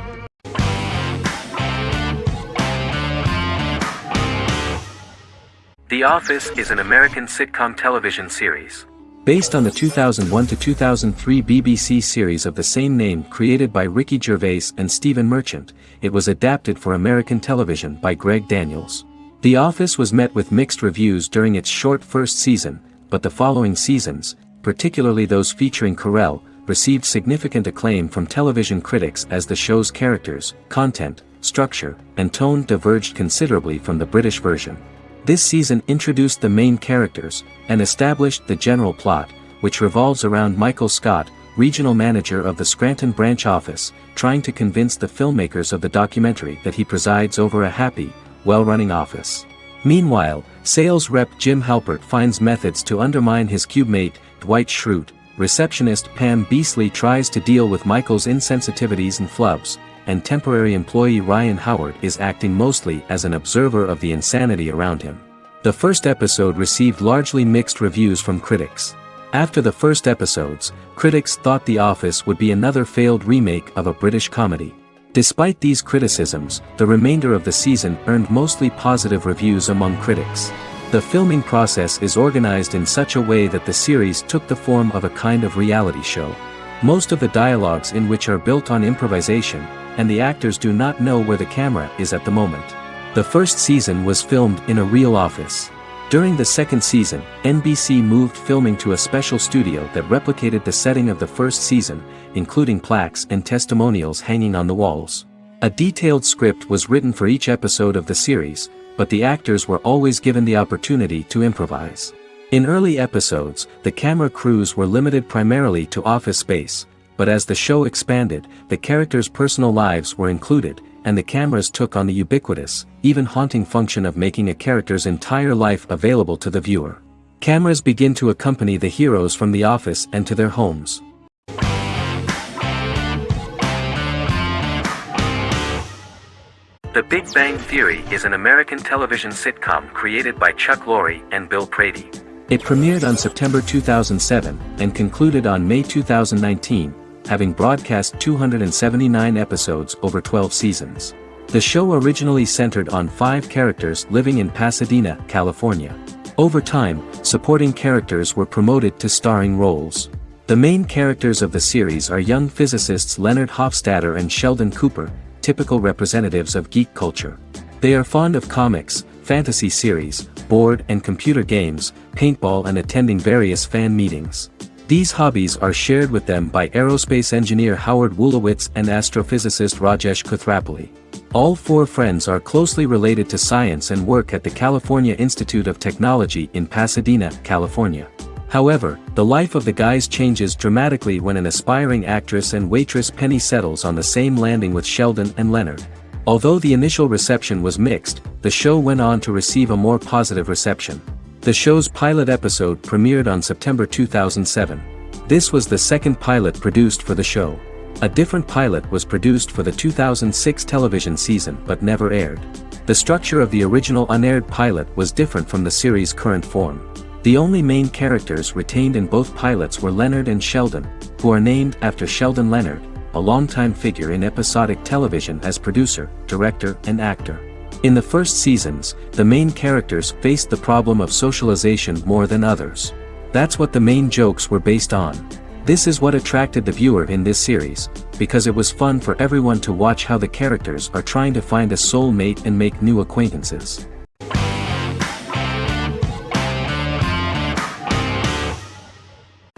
The Office is an American sitcom television series. Based on the 2001 to 2003 BBC series of the same name created by Ricky Gervais and Stephen Merchant, it was adapted for American television by Greg Daniels. The Office was met with mixed reviews during its short first season, but the following seasons, particularly those featuring Carell, received significant acclaim from television critics as the show's characters, content, structure, and tone diverged considerably from the British version. This season introduced the main characters, and established the general plot, which revolves around Michael Scott, regional manager of the Scranton branch office, trying to convince the filmmakers of the documentary that he presides over a happy, well-running office. Meanwhile, sales rep Jim Halpert finds methods to undermine his cubemate, Dwight Schrute. Receptionist Pam Beasley tries to deal with Michael's insensitivities and flubs, and temporary employee Ryan Howard is acting mostly as an observer of the insanity around him. The first episode received largely mixed reviews from critics. After the first episodes, critics thought The Office would be another failed remake of a British comedy. Despite these criticisms, the remainder of the season earned mostly positive reviews among critics. The filming process is organized in such a way that the series took the form of a kind of reality show. Most of the dialogues in which are built on improvisation, and the actors do not know where the camera is at the moment. The first season was filmed in a real office. During the second season, NBC moved filming to a special studio that replicated the setting of the first season, including plaques and testimonials hanging on the walls. A detailed script was written for each episode of the series, but the actors were always given the opportunity to improvise. In early episodes, the camera crews were limited primarily to office space, but as the show expanded, the characters' personal lives were included, and the cameras took on the ubiquitous, even haunting function of making a character's entire life available to the viewer. Cameras begin to accompany the heroes from the office and to their homes. The Big Bang Theory is an American television sitcom created by Chuck Lorre and Bill Prady. It premiered on September 2007, and concluded on May 2019, having broadcast 279 episodes over 12 seasons. The show originally centered on 5 characters living in Pasadena, California. Over time, supporting characters were promoted to starring roles. The main characters of the series are young physicists Leonard Hofstadter and Sheldon Cooper, typical representatives of geek culture. They are fond of comics, fantasy series, board and computer games, paintball and attending various fan meetings. These hobbies are shared with them by aerospace engineer Howard Wolowitz and astrophysicist Rajesh Kuthrapalli. All 4 friends are closely related to science and work at the California Institute of Technology in Pasadena, California. However, the life of the guys changes dramatically when an aspiring actress and waitress Penny settles on the same landing with Sheldon and Leonard. Although the initial reception was mixed, the show went on to receive a more positive reception. The show's pilot episode premiered on September 2007. This was the second pilot produced for the show. A different pilot was produced for the 2006 television season but never aired. The structure of the original unaired pilot was different from the series' current form. The only main characters retained in both pilots were Leonard and Sheldon, who are named after Sheldon Leonard, a longtime figure in episodic television as producer, director, and actor. In the first seasons, the main characters faced the problem of socialization more than others. That's what the main jokes were based on. This is what attracted the viewer in this series, because it was fun for everyone to watch how the characters are trying to find a soul mate and make new acquaintances.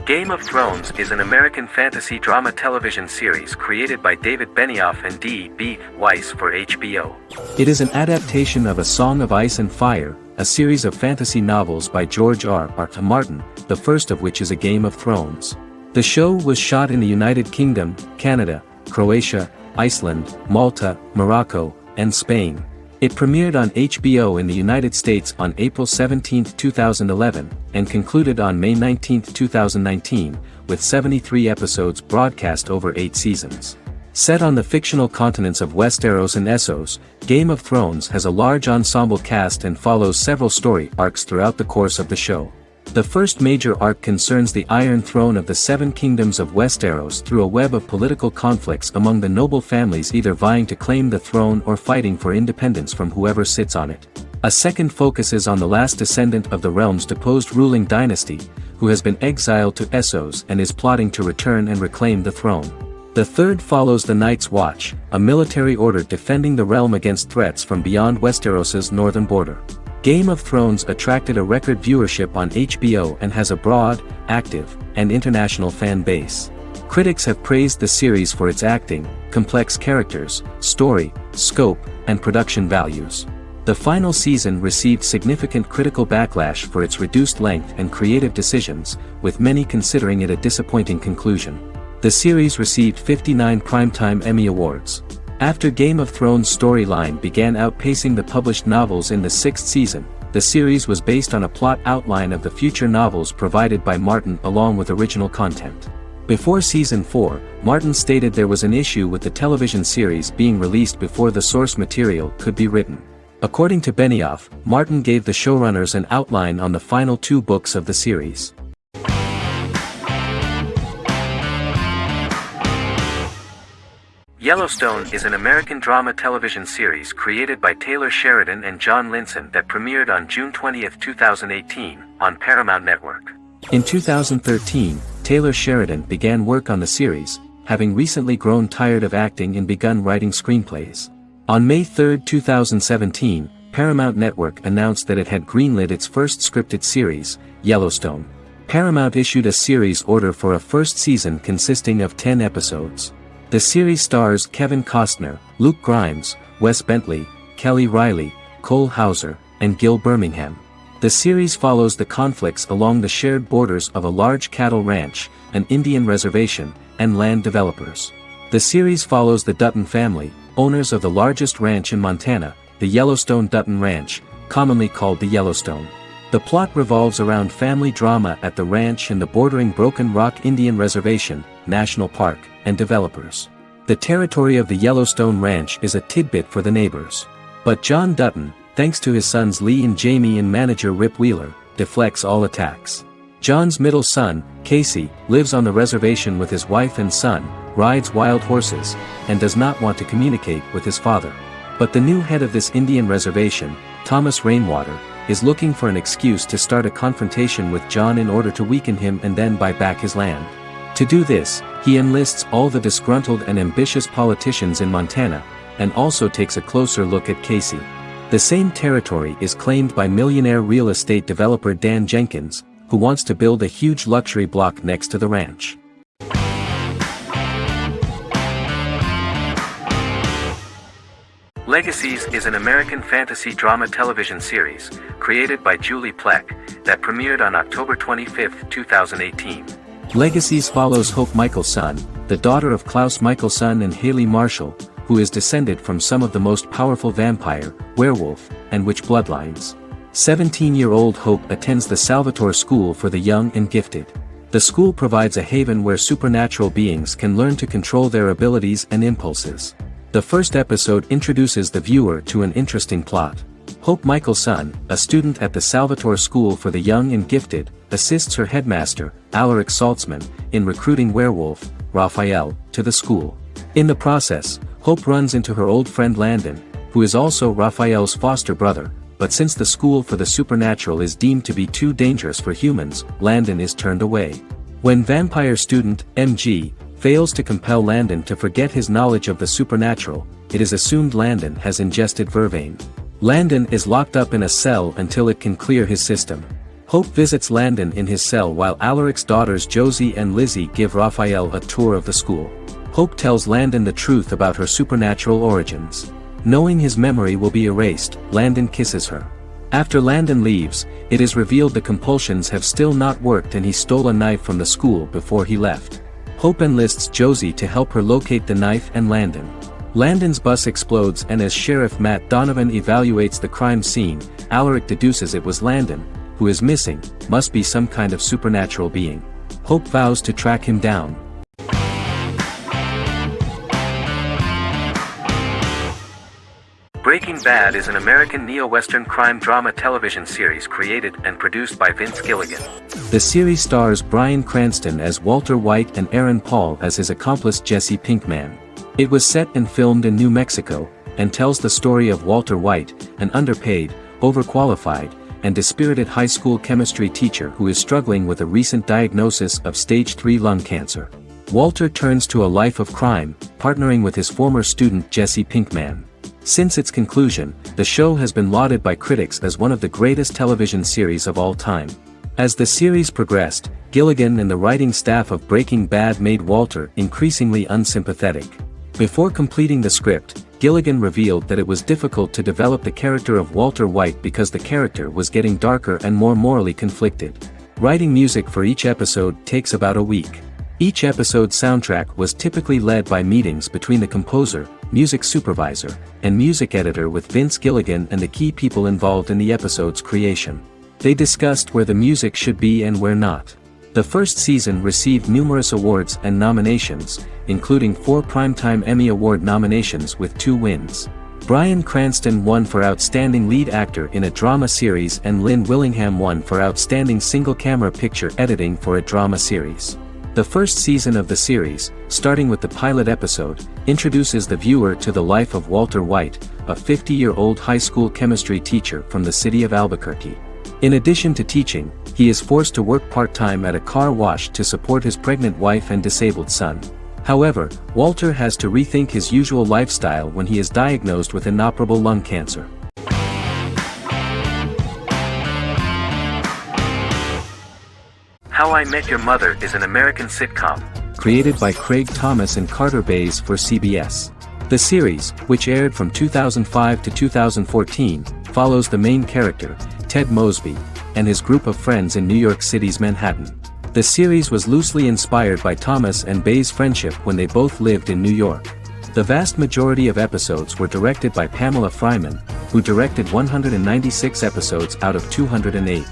Game of Thrones is an American fantasy drama television series created by David Benioff and D.B. Weiss for HBO. It is an adaptation of A Song of Ice and Fire, a series of fantasy novels by George R.R. Martin, the first of which is A Game of Thrones. The show was shot in the United Kingdom, Canada, Croatia, Iceland, Malta, Morocco, and Spain. It premiered on HBO in the United States on April 17, 2011, and concluded on May 19, 2019, with 73 episodes broadcast over 8 seasons. Set on the fictional continents of Westeros and Essos, Game of Thrones has a large ensemble cast and follows several story arcs throughout the course of the show. The first major arc concerns the Iron Throne of the Seven Kingdoms of Westeros through a web of political conflicts among the noble families either vying to claim the throne or fighting for independence from whoever sits on it. A second focuses on the last descendant of the realm's deposed ruling dynasty, who has been exiled to Essos and is plotting to return and reclaim the throne. The third follows the Night's Watch, a military order defending the realm against threats from beyond Westeros's northern border. Game of Thrones attracted a record viewership on HBO and has a broad, active, and international fan base. Critics have praised the series for its acting, complex characters, story, scope, and production values. The final season received significant critical backlash for its reduced length and creative decisions, with many considering it a disappointing conclusion. The series received 59 Primetime Emmy Awards. After Game of Thrones' storyline began outpacing the published novels in the 6th season, the series was based on a plot outline of the future novels provided by Martin along with original content. Before Season 4, Martin stated there was an issue with the television series being released before the source material could be written. According to Benioff, Martin gave the showrunners an outline on the final 2 books of the series. Yellowstone is an American drama television series created by Taylor Sheridan and John Linson that premiered on June 20, 2018, on Paramount Network. In 2013, Taylor Sheridan began work on the series, having recently grown tired of acting and begun writing screenplays. On May 3, 2017, Paramount Network announced that it had greenlit its first scripted series, Yellowstone. Paramount issued a series order for a first season consisting of 10 episodes. The series stars Kevin Costner, Luke Grimes, Wes Bentley, Kelly Riley, Cole Hauser, and Gil Birmingham. The series follows the conflicts along the shared borders of a large cattle ranch, an Indian reservation, and land developers. The series follows the Dutton family, owners of the largest ranch in Montana, the Yellowstone Dutton Ranch, commonly called the Yellowstone. The plot revolves around family drama at the ranch and the bordering Broken Rock Indian Reservation, National Park, and developers. The territory of the Yellowstone Ranch is a tidbit for the neighbors. But John Dutton, thanks to his sons Lee and Jamie and manager Rip Wheeler, deflects all attacks. John's middle son, Casey, lives on the reservation with his wife and son, rides wild horses, and does not want to communicate with his father. But the new head of this Indian reservation, Thomas Rainwater, is looking for an excuse to start a confrontation with John in order to weaken him and then buy back his land. To do this, he enlists all the disgruntled and ambitious politicians in Montana, and also takes a closer look at Casey. The same territory is claimed by millionaire real estate developer Dan Jenkins, who wants to build a huge luxury block next to the ranch. Legacies is an American fantasy drama television series, created by Julie Plec, that premiered on October 25, 2018. Legacies follows Hope Michelson, the daughter of Klaus Michelson and Haley Marshall, who is descended from some of the most powerful vampire, werewolf, and witch bloodlines. 17-year-old Hope attends the Salvatore School for the Young and Gifted. The school provides a haven where supernatural beings can learn to control their abilities and impulses. The first episode introduces the viewer to an interesting plot. Hope Michelson, a student at the Salvatore School for the Young and Gifted, assists her headmaster, Alaric Saltzman, in recruiting werewolf, Raphael, to the school. In the process, Hope runs into her old friend Landon, who is also Raphael's foster brother, but since the school for the supernatural is deemed to be too dangerous for humans, Landon is turned away. When vampire student, MG, fails to compel Landon to forget his knowledge of the supernatural, it is assumed Landon has ingested vervain. Landon is locked up in a cell until it can clear his system. Hope visits Landon in his cell while Alaric's daughters Josie and Lizzie give Raphael a tour of the school. Hope tells Landon the truth about her supernatural origins. Knowing his memory will be erased, Landon kisses her. After Landon leaves, it is revealed the compulsions have still not worked and he stole a knife from the school before he left. Hope enlists Josie to help her locate the knife and Landon. Landon's bus explodes, and as Sheriff Matt Donovan evaluates the crime scene, Alaric deduces it was Landon, who is missing, must be some kind of supernatural being. Hope vows to track him down. Breaking Bad is an American neo-Western crime drama television series created and produced by Vince Gilligan. The series stars Bryan Cranston as Walter White and Aaron Paul as his accomplice Jesse Pinkman. It was set and filmed in New Mexico, and tells the story of Walter White, an underpaid, overqualified, and dispirited high school chemistry teacher who is struggling with a recent diagnosis of stage 3 lung cancer. Walter turns to a life of crime, partnering with his former student Jesse Pinkman. Since its conclusion, the show has been lauded by critics as one of the greatest television series of all time. As the series progressed, Gilligan and the writing staff of Breaking Bad made Walter increasingly unsympathetic. Before completing the script, Gilligan revealed that it was difficult to develop the character of Walter White because the character was getting darker and more morally conflicted. Writing music for each episode takes about a week. Each episode's soundtrack was typically led by meetings between the composer, music supervisor, and music editor with Vince Gilligan and the key people involved in the episode's creation. They discussed where the music should be and where not. The first season received numerous awards and nominations, including 4 Primetime Emmy Award nominations with 2 wins. Bryan Cranston won for Outstanding Lead Actor in a Drama Series, and Lynn Willingham won for Outstanding Single-Camera Picture Editing for a Drama Series. The first season of the series, starting with the pilot episode, introduces the viewer to the life of Walter White, a 50-year-old high school chemistry teacher from the city of Albuquerque. In addition to teaching, he is forced to work part-time at a car wash to support his pregnant wife and disabled son. However, Walter has to rethink his usual lifestyle when he is diagnosed with inoperable lung cancer. How I Met Your Mother is an American sitcom. Created by Craig Thomas and Carter Bays for CBS. The series, which aired from 2005 to 2014, follows the main character, Ted Mosby, and his group of friends in New York City's Manhattan. The series was loosely inspired by Thomas and Bays' friendship when they both lived in New York. The vast majority of episodes were directed by Pamela Fryman, who directed 196 episodes out of 208.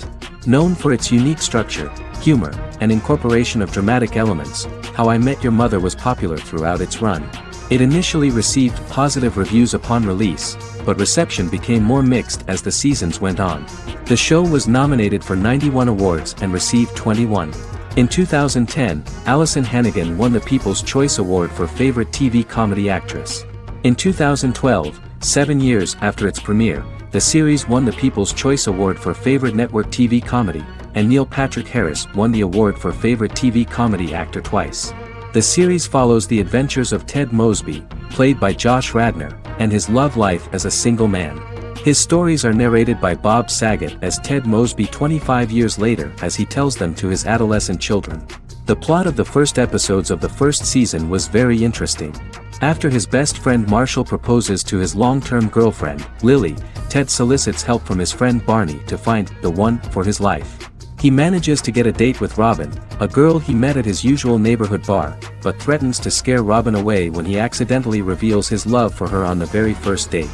Known for its unique structure, humor, and incorporation of dramatic elements, How I Met Your Mother was popular throughout its run. It initially received positive reviews upon release, but reception became more mixed as the seasons went on. The show was nominated for 91 awards and received 21. In 2010, Allison Hannigan won the People's Choice Award for Favorite TV Comedy Actress. In 2012, 7 years after its premiere, the series won the People's Choice Award for Favorite Network TV Comedy, and Neil Patrick Harris won the award for Favorite TV Comedy Actor twice. The series follows the adventures of Ted Mosby, played by Josh Radnor, and his love life as a single man. His stories are narrated by Bob Saget as Ted Mosby 25 years later as he tells them to his adolescent children. The plot of the first episodes of the first season was very interesting. After his best friend Marshall proposes to his long-term girlfriend, Lily, Ted solicits help from his friend Barney to find the one for his life. He manages to get a date with Robin, a girl he met at his usual neighborhood bar, but threatens to scare Robin away when he accidentally reveals his love for her on the very first date.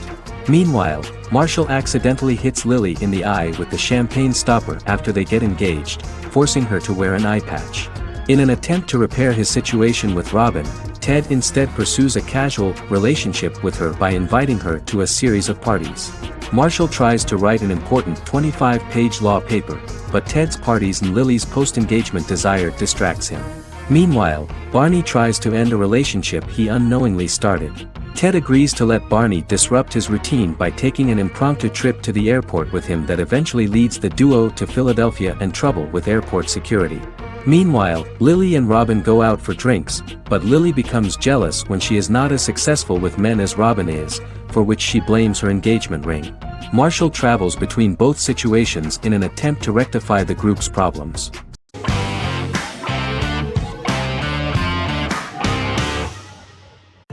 Meanwhile, Marshall accidentally hits Lily in the eye with the champagne stopper after they get engaged, forcing her to wear an eye patch. In an attempt to repair his situation with Robin, Ted instead pursues a casual relationship with her by inviting her to a series of parties. Marshall tries to write an important 25-page law paper, but Ted's parties and Lily's post-engagement desire distracts him. Meanwhile, Barney tries to end a relationship he unknowingly started. Ted agrees to let Barney disrupt his routine by taking an impromptu trip to the airport with him that eventually leads the duo to Philadelphia and trouble with airport security. Meanwhile, Lily and Robin go out for drinks, but Lily becomes jealous when she is not as successful with men as Robin is, for which she blames her engagement ring. Marshall travels between both situations in an attempt to rectify the group's problems.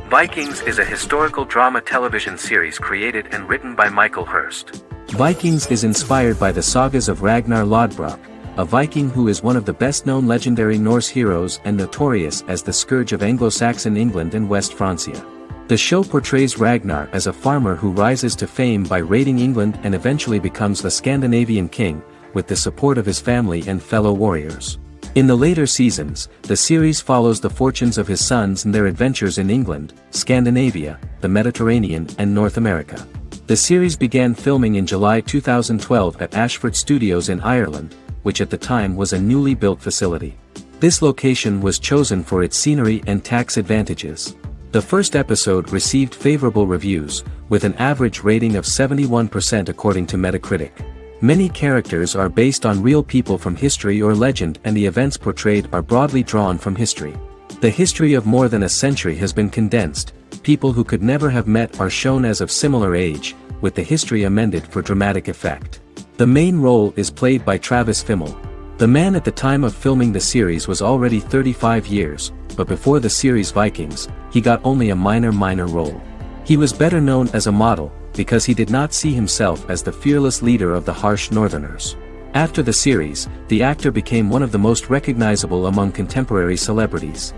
Vikings is a historical drama television series created and written by Michael Hurst. Vikings is inspired by the sagas of Ragnar Lodbrok, a Viking who is one of the best-known legendary Norse heroes and notorious as the scourge of Anglo-Saxon England and West Francia. The show portrays Ragnar as a farmer who rises to fame by raiding England and eventually becomes the Scandinavian king, with the support of his family and fellow warriors. In the later seasons, the series follows the fortunes of his sons and their adventures in England, Scandinavia, the Mediterranean and North America. The series began filming in July 2012 at Ashford Studios in Ireland, which at the time was a newly built facility. This location was chosen for its scenery and tax advantages. The first episode received favorable reviews, with an average rating of 71% according to Metacritic. Many characters are based on real people from history or legend, and the events portrayed are broadly drawn from history. The history of more than a century has been condensed. People who could never have met are shown as of similar age, with the history amended for dramatic effect. The main role is played by Travis Fimmel. The man at the time of filming the series was already 35 years, but before the series Vikings, he got only a minor role. He was better known as a model, because he did not see himself as the fearless leader of the harsh Northerners. After the series, the actor became one of the most recognizable among contemporary celebrities.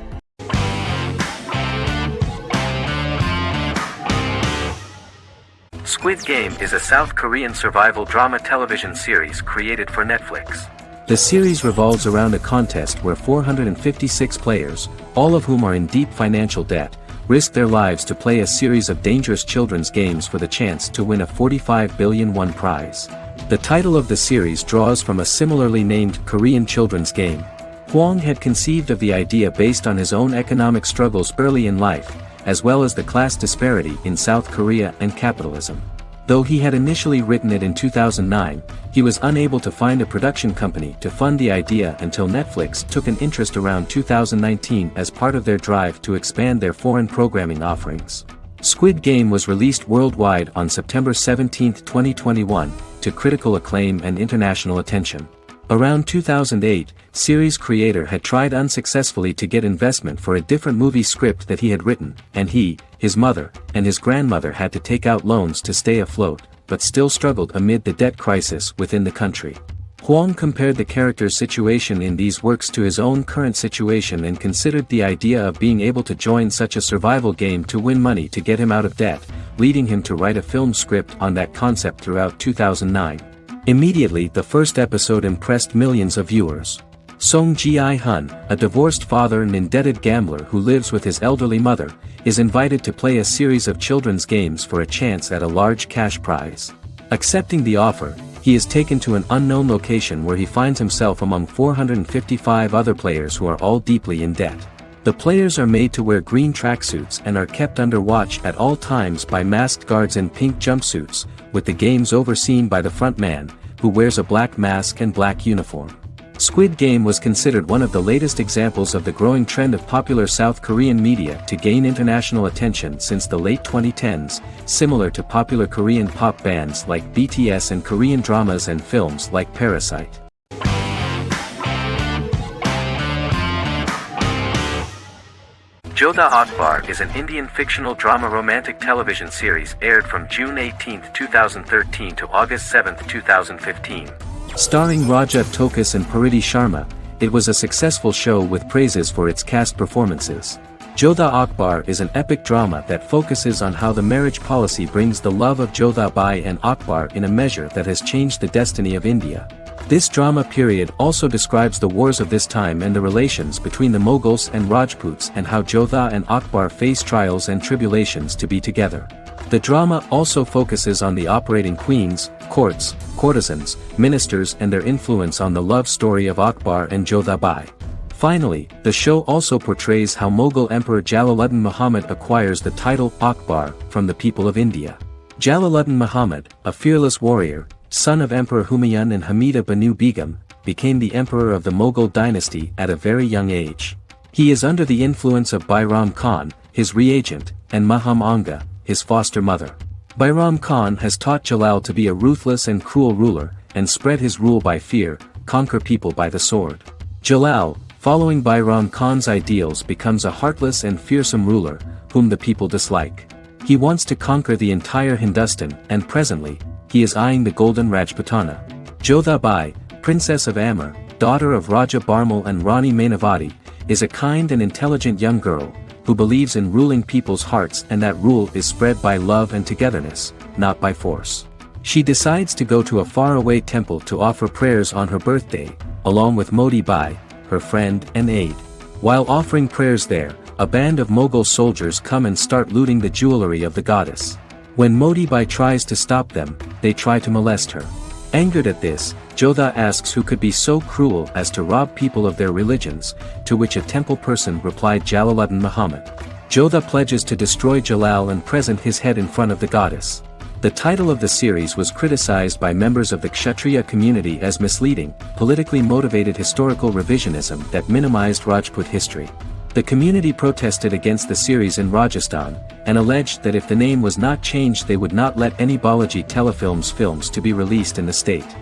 Squid Game is a South Korean survival drama television series created for Netflix. The series revolves around a contest where 456 players, all of whom are in deep financial debt, risk their lives to play a series of dangerous children's games for the chance to win a 45 billion won prize. The title of the series draws from a similarly named Korean children's game. Hwang had conceived of the idea based on his own economic struggles early in life, as well as the class disparity in South Korea and capitalism. Though he had initially written it in 2009, he was unable to find a production company to fund the idea until Netflix took an interest around 2019 as part of their drive to expand their foreign programming offerings. Squid Game was released worldwide on September 17, 2021, to critical acclaim and international attention. Around 2008, series creator had tried unsuccessfully to get investment for a different movie script that he had written, and he, his mother, and his grandmother had to take out loans to stay afloat, but still struggled amid the debt crisis within the country. Hwang compared the character's situation in these works to his own current situation and considered the idea of being able to join such a survival game to win money to get him out of debt, leading him to write a film script on that concept throughout 2009. Immediately, the first episode impressed millions of viewers. Song Ji-hun, a divorced father and indebted gambler who lives with his elderly mother, is invited to play a series of children's games for a chance at a large cash prize. Accepting the offer, he is taken to an unknown location where he finds himself among 455 other players who are all deeply in debt. The players are made to wear green tracksuits and are kept under watch at all times by masked guards in pink jumpsuits, with the games overseen by the front man, who wears a black mask and black uniform. Squid Game was considered one of the latest examples of the growing trend of popular South Korean media to gain international attention since the late 2010s, similar to popular Korean pop bands like BTS and Korean dramas and films like Parasite. Jodha Akbar is an Indian fictional drama romantic television series aired from June 18, 2013 to August 7, 2015. Starring Raja Tokas and Pariti Sharma, it was a successful show with praises for its cast performances. Jodha Akbar is an epic drama that focuses on how the marriage policy brings the love of Jodha Bai and Akbar in a measure that has changed the destiny of India. This drama period also describes the wars of this time and the relations between the Mughals and Rajputs and how Jodha and Akbar face trials and tribulations to be together. The drama also focuses on the operating queens, courts, courtesans, ministers and their influence on the love story of Akbar and Jodha Bai. Finally, the show also portrays how Mughal Emperor Jalaluddin Muhammad acquires the title Akbar from the people of India. Jalaluddin Muhammad, a fearless warrior, son of Emperor Humayun and Hamida Banu Begum, became the emperor of the Mughal dynasty at a very young age. He is under the influence of Bairam Khan, his reagent, and Maham Anga, his foster mother. Bairam Khan has taught Jalal to be a ruthless and cruel ruler, and spread his rule by fear, conquer people by the sword. Jalal, following Bairam Khan's ideals, becomes a heartless and fearsome ruler, whom the people dislike. He wants to conquer the entire Hindustan, and presently, he is eyeing the golden Rajputana. Jodha Bai, princess of Amber, daughter of Raja Barmal and Rani Mainavati, is a kind and intelligent young girl, who believes in ruling people's hearts and that rule is spread by love and togetherness, not by force. She decides to go to a faraway temple to offer prayers on her birthday, along with Modi Bai, her friend and aide. While offering prayers there, a band of Mughal soldiers come and start looting the jewelry of the goddess. When Modi Bai tries to stop them, they try to molest her. Angered at this, Jodha asks who could be so cruel as to rob people of their religions, to which a temple person replied Jalaluddin Muhammad. Jodha pledges to destroy Jalal and present his head in front of the goddess. The title of the series was criticized by members of the Kshatriya community as misleading, politically motivated historical revisionism that minimized Rajput history. The community protested against the series in Rajasthan, and alleged that if the name was not changed they would not let any Balaji Telefilms films to be released in the state.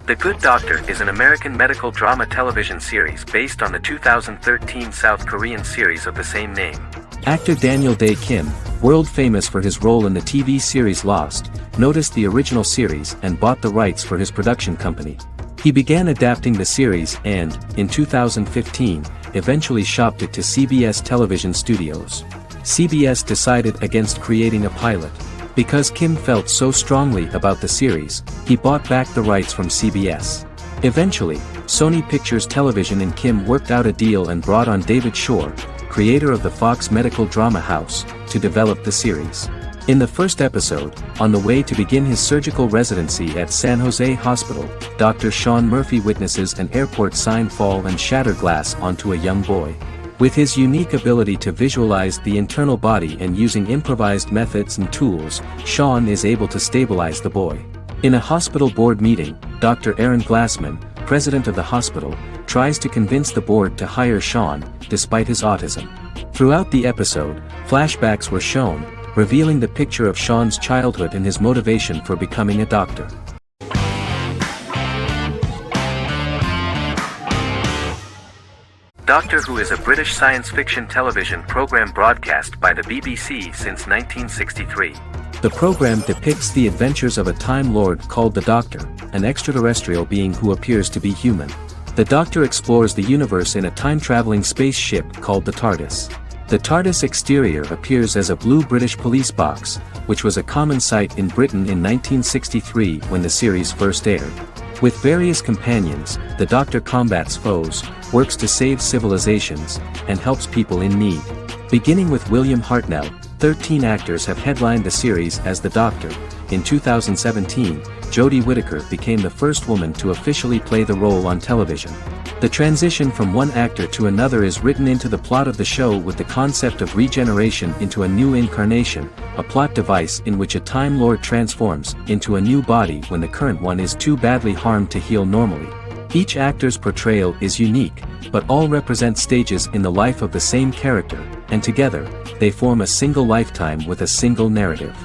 The Good Doctor is an American medical drama television series based on the 2013 South Korean series of the same name. Actor Daniel Dae Kim, world famous for his role in the TV series Lost, noticed the original series and bought the rights for his production company. He began adapting the series and, in 2015, eventually shopped it to CBS Television Studios. CBS decided against creating a pilot. Because Kim felt so strongly about the series, he bought back the rights from CBS. Eventually, Sony Pictures Television and Kim worked out a deal and brought on David Shore, creator of the Fox Medical Drama House, to develop the series. In the first episode, on the way to begin his surgical residency at San Jose Hospital, Dr. Sean Murphy witnesses an airport sign fall and shatter glass onto a young boy. With his unique ability to visualize the internal body and using improvised methods and tools, Sean is able to stabilize the boy. In a hospital board meeting, Dr. Aaron Glassman, president of the hospital, tries to convince the board to hire Sean, despite his autism. Throughout the episode, flashbacks were shown, revealing the picture of Sean's childhood and his motivation for becoming a doctor. Doctor Who is a British science fiction television program broadcast by the BBC since 1963. The program depicts the adventures of a Time Lord called the Doctor, an extraterrestrial being who appears to be human. The Doctor explores the universe in a time-traveling spaceship called the TARDIS. The TARDIS exterior appears as a blue British police box, which was a common sight in Britain in 1963 when the series first aired. With various companions, the Doctor combats foes, works to save civilizations, and helps people in need. Beginning with William Hartnell, 13 actors have headlined the series as the Doctor. In 2017, Jodie Whittaker became the first woman to officially play the role on television. The transition from one actor to another is written into the plot of the show with the concept of regeneration into a new incarnation, a plot device in which a Time Lord transforms into a new body when the current one is too badly harmed to heal normally. Each actor's portrayal is unique, but all represent stages in the life of the same character, and together, they form a single lifetime with a single narrative.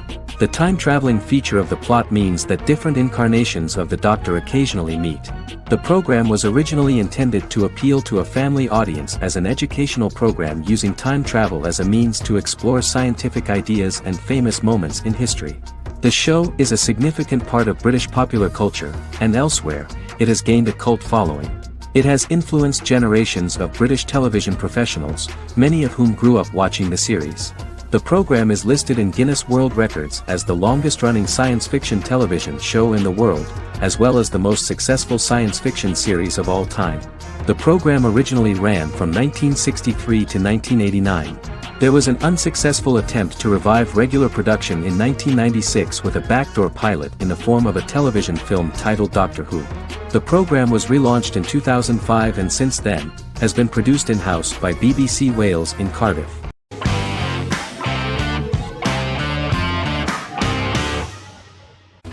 The time-traveling feature of the plot means that different incarnations of the Doctor occasionally meet. The program was originally intended to appeal to a family audience as an educational program using time travel as a means to explore scientific ideas and famous moments in history. The show is a significant part of British popular culture, and elsewhere, it has gained a cult following. It has influenced generations of British television professionals, many of whom grew up watching the series. The program is listed in Guinness World Records as the longest-running science fiction television show in the world, as well as the most successful science fiction series of all time. The program originally ran from 1963 to 1989. There was an unsuccessful attempt to revive regular production in 1996 with a backdoor pilot in the form of a television film titled Doctor Who. The program was relaunched in 2005 and since then, has been produced in-house by BBC Wales in Cardiff.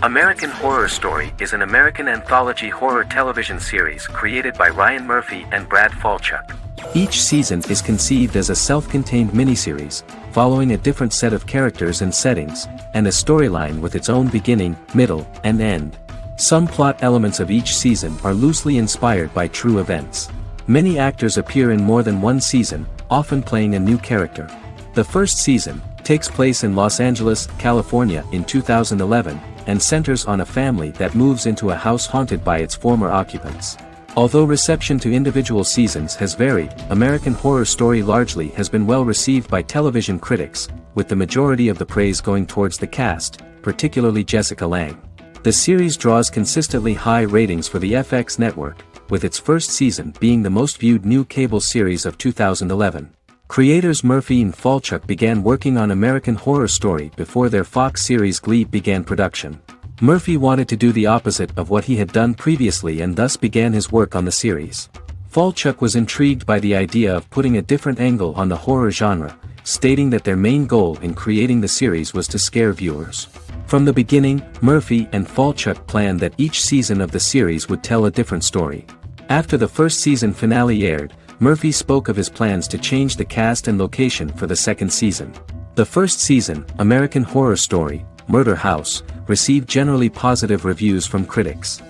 American Horror Story is an American anthology horror television series created by Ryan Murphy and Brad Falchuk. Each season is conceived as a self-contained miniseries, following a different set of characters and settings, and a storyline with its own beginning, middle, and end. Some plot elements of each season are loosely inspired by true events. Many actors appear in more than one season, often playing a new character. The first season takes place in Los Angeles, California in 2011, and centers on a family that moves into a house haunted by its former occupants. Although reception to individual seasons has varied, American Horror Story largely has been well received by television critics, with the majority of the praise going towards the cast, particularly Jessica Lange. The series draws consistently high ratings for the FX network, with its first season being the most viewed new cable series of 2011. Creators Murphy and Falchuk began working on American Horror Story before their Fox series Glee began production. Murphy wanted to do the opposite of what he had done previously and thus began his work on the series. Falchuk was intrigued by the idea of putting a different angle on the horror genre, stating that their main goal in creating the series was to scare viewers. From the beginning, Murphy and Falchuk planned that each season of the series would tell a different story. After the first season finale aired, Murphy spoke of his plans to change the cast and location for the second season. The first season, American Horror Story, Murder House, received generally positive reviews from critics.